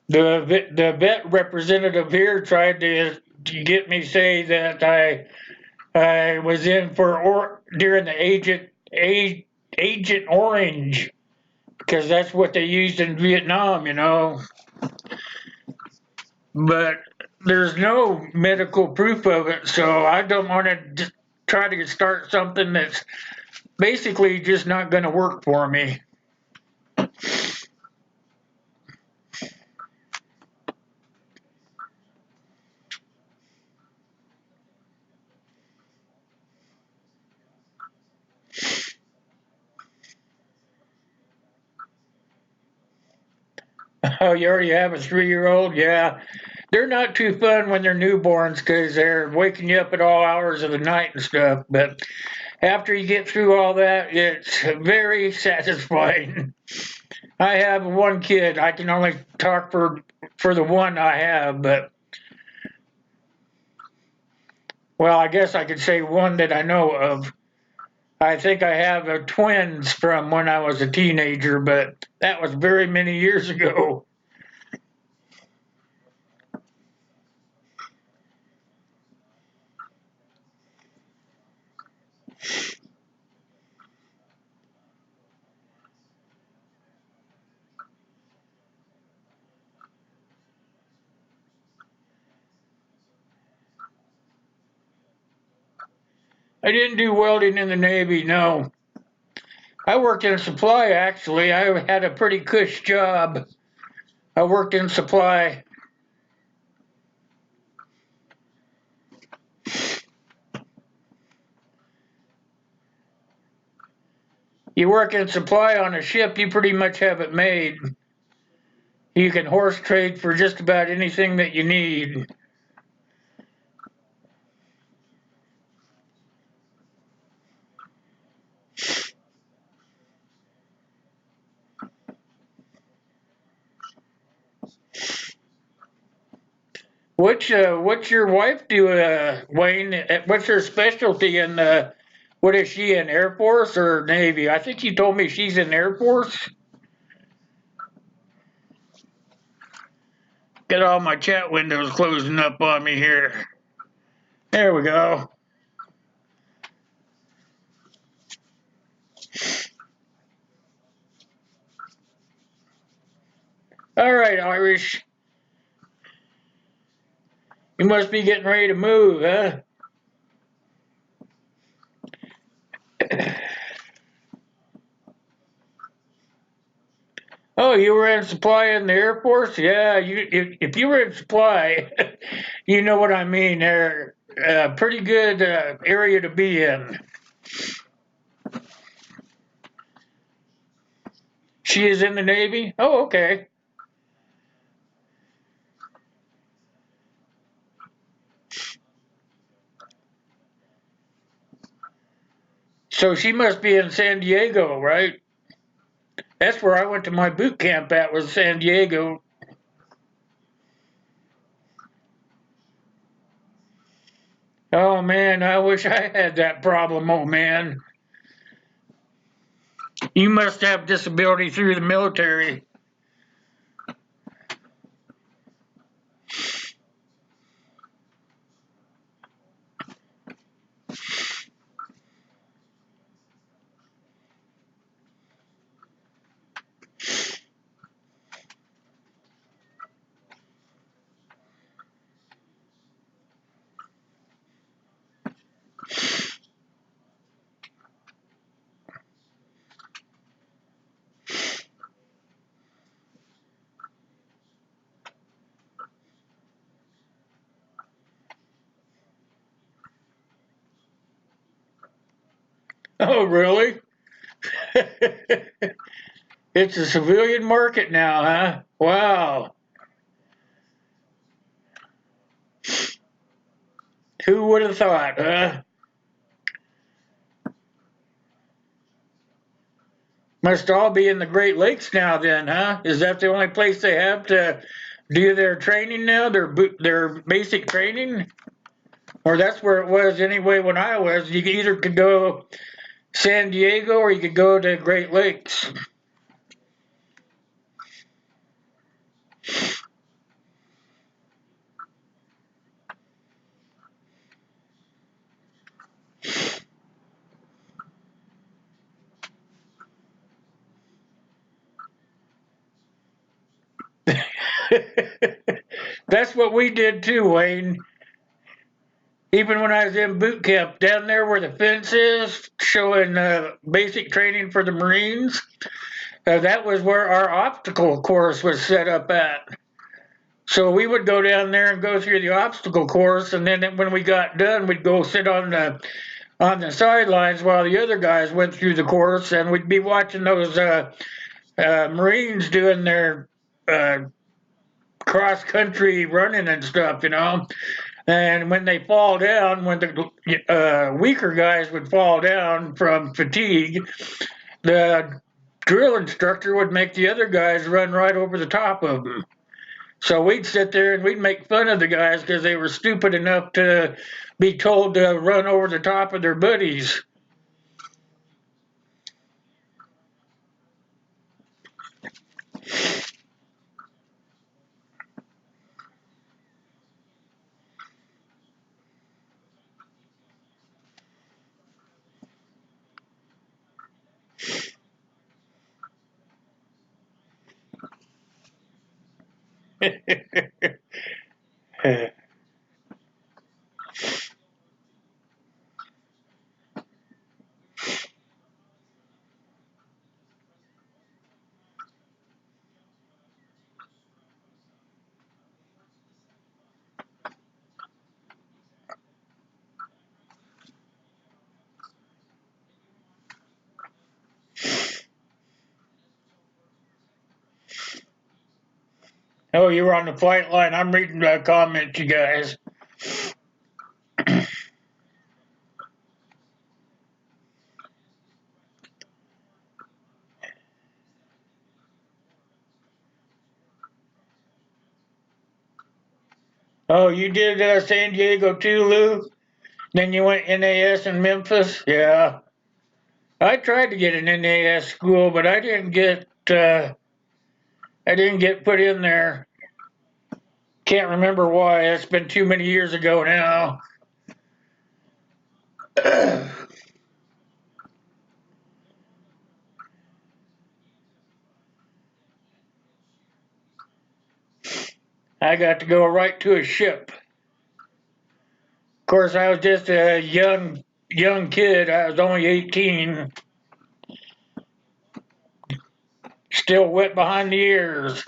the vet representative here tried to get me say that I was in for during the Agent Orange because that's what they used in Vietnam, you know. But there's no medical proof of it, so I don't want to try to start something that's basically just not going to work for me. Oh, you already have a 3-year-old? Yeah. They're not too fun when they're newborns because they're waking you up at all hours of the night and stuff. But after you get through all that, it's very satisfying. I have one kid. I can only talk for the one I have, but well, I guess I could say one that I know of. I think I have twins from when I was a teenager, but that was very many years ago. I didn't do welding in the Navy, no. I worked in supply actually. I had a pretty cush job. I worked in supply. You work in supply on a ship, you pretty much have it made. You can horse trade for just about anything that you need. What's your wife do, Wayne? What's her specialty in what is she in Air Force or Navy? I think you told me she's in Air Force. Get all my chat windows closing up on me here. There we go. All right, Irish. You must be getting ready to move, huh? Oh, you were in supply in the Air Force? Yeah, if you were in supply, you know what I mean. They're a pretty good area to be in. She is in the Navy? Oh, okay. So she must be in San Diego, right? That's where I went to my boot camp at was San Diego. Oh man, I wish I had that problem, oh man. You must have disability through the military. Oh, really? It's a civilian market now, huh? Wow. Who would have thought, huh? Must all be in the Great Lakes now, then, huh? Is that the only place they have to do their training now? Their basic training, or that's where it was anyway when I was. You either could go San Diego or you could go to Great Lakes. That's what we did too, Wayne. Even when I was in boot camp, down there where the fence is, showing basic training for the Marines, that was where our obstacle course was set up at. So we would go down there and go through the obstacle course, and then when we got done, we'd go sit on the sidelines while the other guys went through the course, and we'd be watching those Marines doing their uh, cross country running and stuff, you know. And when they fall down, when the weaker guys would fall down from fatigue, the drill instructor would make the other guys run right over the top of them. So we'd sit there and we'd make fun of the guys because they were stupid enough to be told to run over the top of their buddies. Oh, you were on the flight line. I'm reading the comments, you guys. Oh, you did San Diego too, Lou? Then you went NAS in Memphis? Yeah. I tried to get an NAS school, but I didn't get put in there. Can't remember why. It's been too many years ago now. I got to go right to a ship. Of course, I was just a young kid. I was only 18, still wet behind the ears.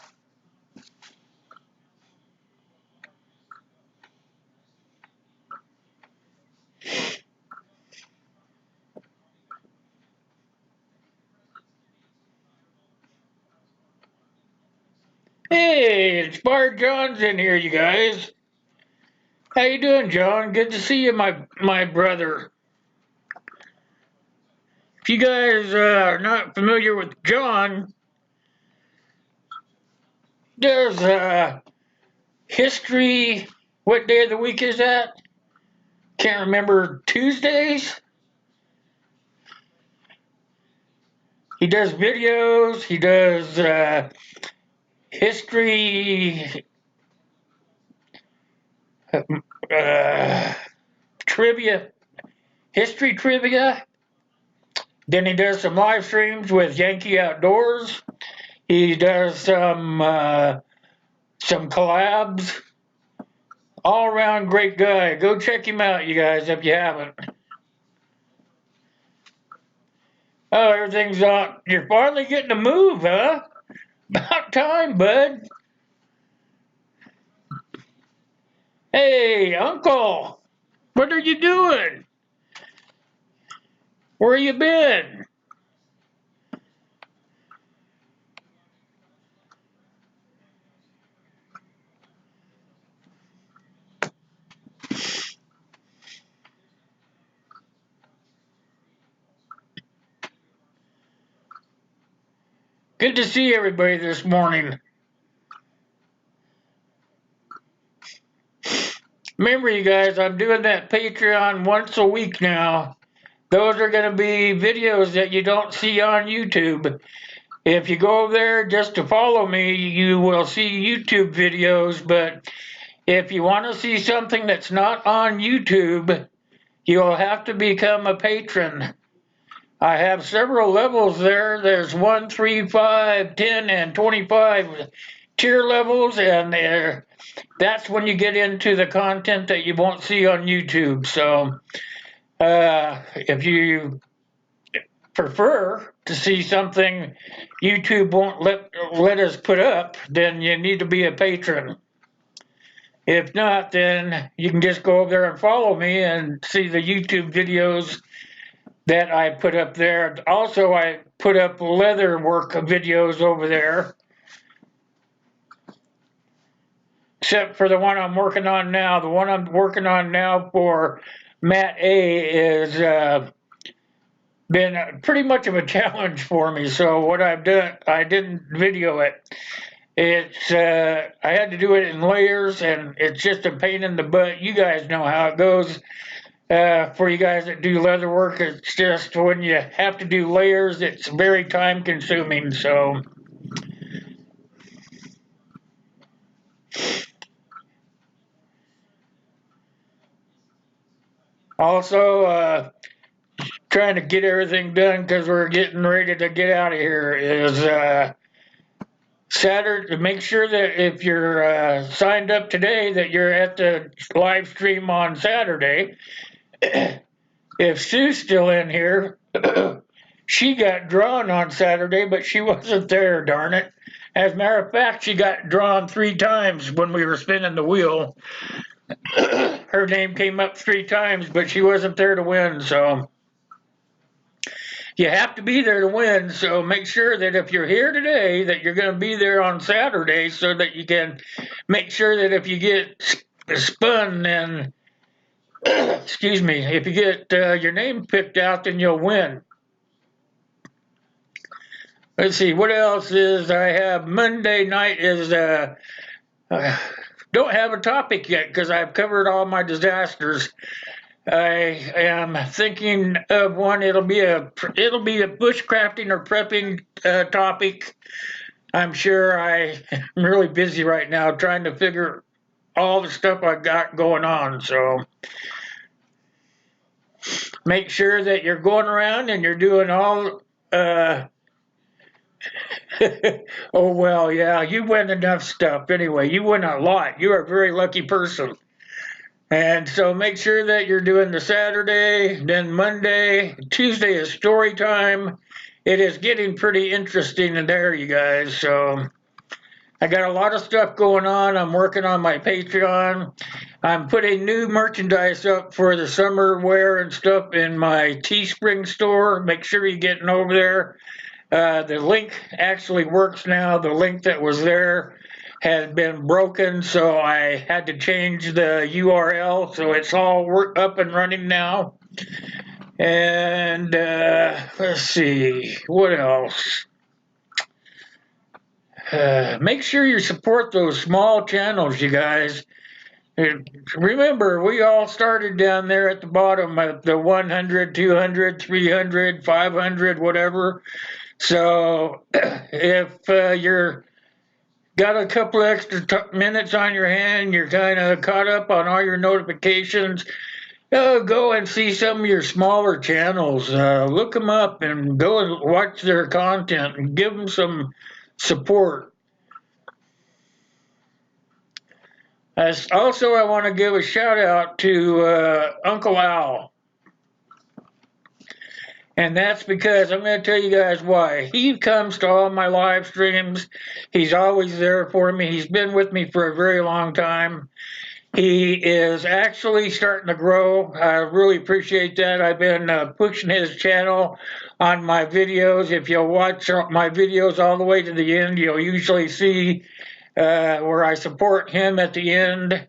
Hey, it's Bar John's in here, you guys. How you doing, John? Good to see you, my brother. If you guys are not familiar with John, does history. What day of the week is that? can't remember, Tuesdays. He does videos. He does history, trivia, history trivia. Then he does some live streams with Yankee Outdoors. He does some collabs. All around great guy. Go check him out, you guys, if you haven't. Oh, everything's on. You're finally getting a move, huh? About time, bud. Hey, Uncle, what are you doing? Where you been? Good to see everybody this morning. Remember, you guys, I'm doing that Patreon once a week now. Those are going to be videos that you don't see on YouTube. If you go there just to follow me, you will see YouTube videos, but if you want to see something that's not on YouTube, you'll have to become a patron. I have several levels there. There's 1, 3, 5, 10, and 25 tier levels, and that's when you get into the content that you won't see on YouTube. So if you prefer to see something YouTube won't let us put up, then you need to be a patron. If not, then you can just go over there and follow me and see the YouTube videos that I put up there. Also, I put up leather work videos over there, except for the one I'm working on now. The one I'm working on now for Matt A is been pretty much of a challenge for me. So what I've done, I didn't video it. It's I had to do it in layers, and it's just a pain in the butt. You guys know how it goes. For you guys that do leather work, it's just when you have to do layers, it's very time consuming. So also trying to get everything done because we're getting ready to get out of here is Saturday. Make sure that if you're signed up today, that you're at the live stream on Saturday. If Sue's still in here, she got drawn on Saturday, but she wasn't there, darn it. As a matter of fact, she got drawn 3 times when we were spinning the wheel. Her name came up 3 times, but she wasn't there to win, so you have to be there to win. So make sure that if you're here today, that you're going to be there on Saturday so that you can make sure that if you get spun and excuse me, if you get your name picked out, then you'll win. Let's see, what else is I have? Monday night is, don't have a topic yet because I've covered all my disasters. I am thinking of one. It'll be a bushcrafting or prepping topic. I'm sure I'm really busy right now trying to figure all the stuff I got going on. So make sure that you're going around and you're doing all. Oh well, yeah, you win enough stuff anyway. You win a lot. You're a very lucky person. And so make sure that you're doing the Saturday, then Monday, Tuesday is story time. It is getting pretty interesting in there, you guys. So I got a lot of stuff going on. I'm working on my Patreon. I'm putting new merchandise up for the summer wear and stuff in my Teespring store. Make sure you're getting over there. The link actually works now. The link that was there had been broken, so I had to change the URL, so it's all up and running now. And let's see, what else? Make sure you support those small channels, you guys. Remember, we all started down there at the bottom at the 100, 200, 300, 500, whatever. So if you're got a couple extra minutes on your hand, you're kind of caught up on all your notifications, go and see some of your smaller channels. Look them up and go and watch their content and give them some support. Also, I want to give a shout out to Uncle Al. And that's because I'm going to tell you guys why. He comes to all my live streams. He's always there for me. He's been with me for a very long time. He is actually starting to grow. I really appreciate that. I've been pushing his channel on my videos. If you'll watch my videos all the way to the end, you'll usually see where I support him at the end.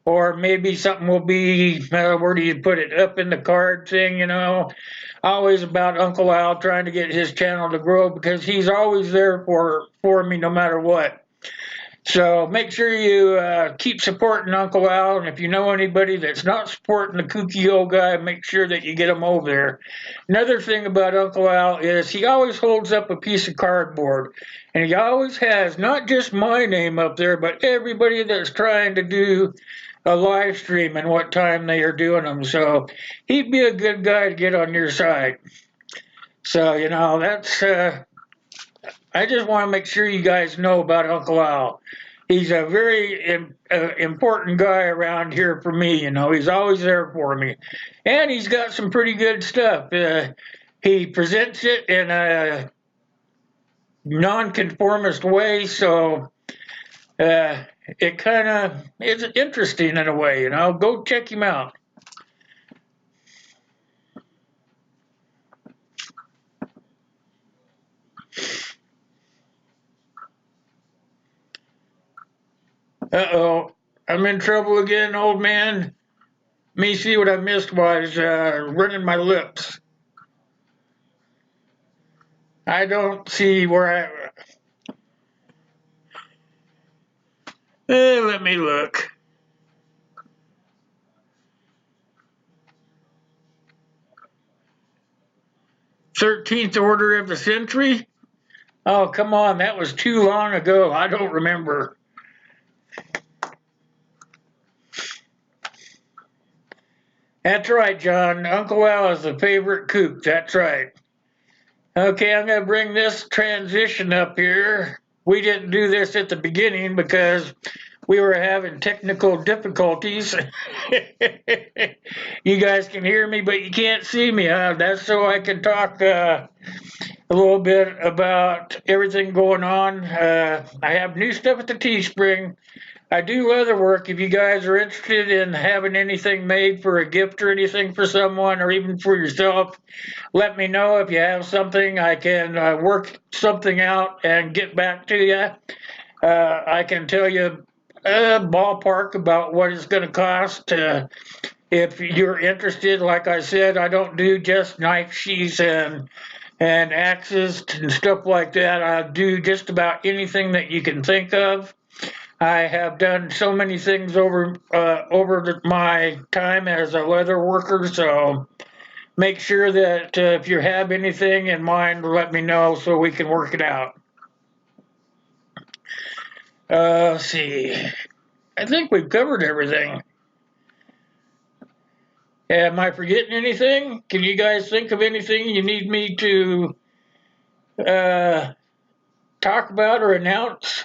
Or maybe something will be, where do you put it, up in the card thing, you know. Always about Uncle Al trying to get his channel to grow because he's always there for me no matter what. So make sure you keep supporting Uncle Al, and if you know anybody that's not supporting the kooky old guy, make sure that you get them over there. Another thing about Uncle Al is he always holds up a piece of cardboard, and he always has not just my name up there, but everybody that's trying to do a live stream and what time they are doing them. So he'd be a good guy to get on your side. So, you know, that's I just want to make sure you guys know about Uncle Al. He's a very important guy around here for me. You know, he's always there for me, and he's got some pretty good stuff. He presents it in a nonconformist way, so it kind of is interesting in a way. You know, go check him out. Uh-oh, I'm in trouble again, old man. Let me see what I missed was running my lips. I don't see where let me look. 13th order of the century? Oh, come on, that was too long ago. I don't remember. That's right, John. Uncle Al is the favorite kook. That's right. Okay, I'm going to bring this transition up here. We didn't do this at the beginning because we were having technical difficulties. You guys can hear me, but you can't see me. That's so I can talk a little bit about everything going on. I have new stuff at the Teespring. I do leather work. If you guys are interested in having anything made for a gift or anything for someone or even for yourself, let me know. If you have something, I can work something out and get back to you. I can tell you a ballpark about what it's going to cost. If you're interested, like I said, I don't do just knife sheaths and axes and stuff like that. I do just about anything that you can think of. I have done so many things over my time as a leather worker, so make sure that if you have anything in mind, let me know so we can work it out. Let's see. I think we've covered everything. Am I forgetting anything? Can you guys think of anything you need me to talk about or announce?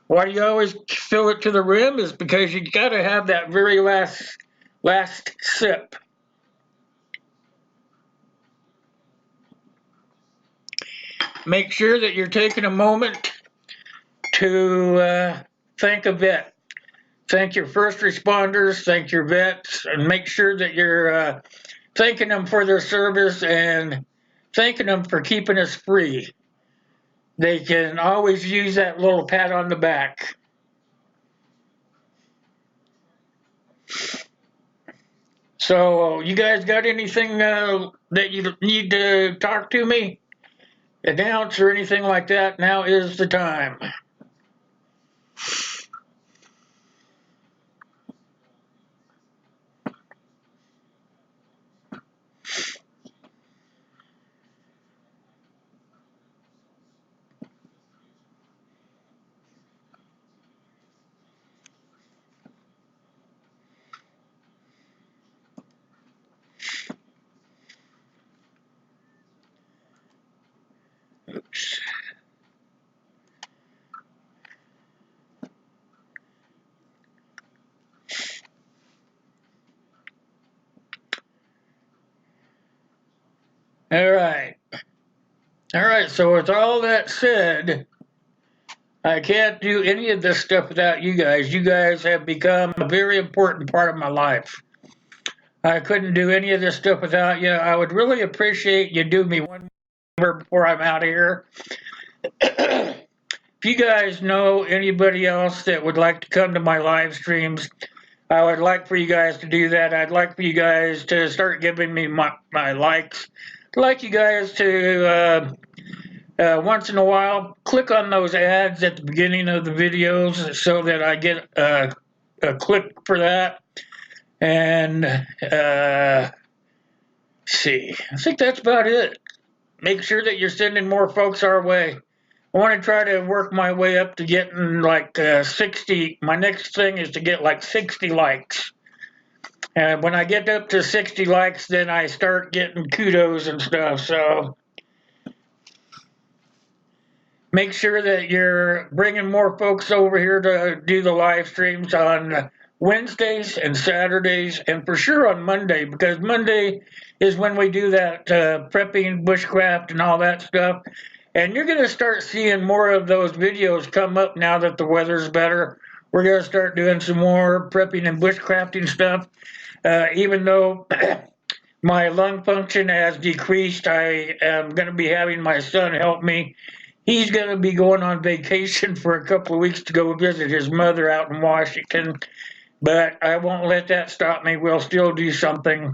Why do you always fill it to the rim is because you got to have that very last sip. Make sure that you're taking a moment to thank a vet. Thank your first responders, thank your vets, and make sure that you're thanking them for their service and thanking them for keeping us free. They can always use that little pat on the back. So, you guys got anything that you need to talk to me? announce or anything like that, now is the time. Oops. All right. All right. So with all that said, I can't do any of this stuff without you guys. You guys have become a very important part of my life. I couldn't do any of this stuff without you. I would really appreciate you do me one favor before I'm out of here. If you guys know anybody else that would like to come to my live streams, I would like for you guys to do that. I'd like for you guys to start giving me my likes. I'd like you guys to once in a while click on those ads at the beginning of the videos so that I get a click for that. And see, I think that's about it. Make sure that you're sending more folks our way. I want to try to work my way up to getting like 60. My next thing is to get like 60 likes. And when I get up to 60 likes, then I start getting kudos and stuff. So make sure that you're bringing more folks over here to do the live streams on Wednesdays and Saturdays, and for sure on Monday, because Monday is when we do that prepping, bushcraft, and all that stuff. And you're going to start seeing more of those videos come up now that the weather's better. We're going to start doing some more prepping and bushcrafting stuff. Even though my lung function has decreased, I am going to be having my son help me. He's going to be going on vacation for a couple of weeks to go visit his mother out in Washington, but I won't let that stop me. We'll still do something.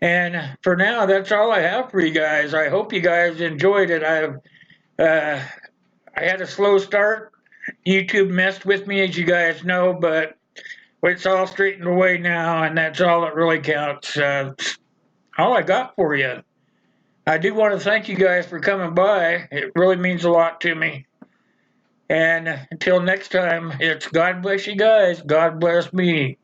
And for now, that's all I have for you guys. I hope you guys enjoyed it. Uh, I had a slow start. YouTube messed with me, as you guys know, but it's all straightened away now, and that's all that really counts. All I got for you. I do want to thank you guys for coming by. It really means a lot to me. And until next time, it's God bless you guys. God bless me.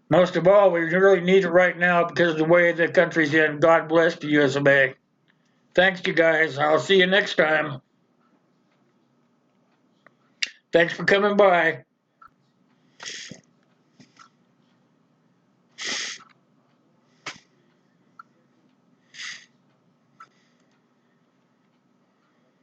Most of all, we really need it right now because of the way the country's in. God bless the US of A. Thanks, you guys. I'll see you next time. Thanks for coming by.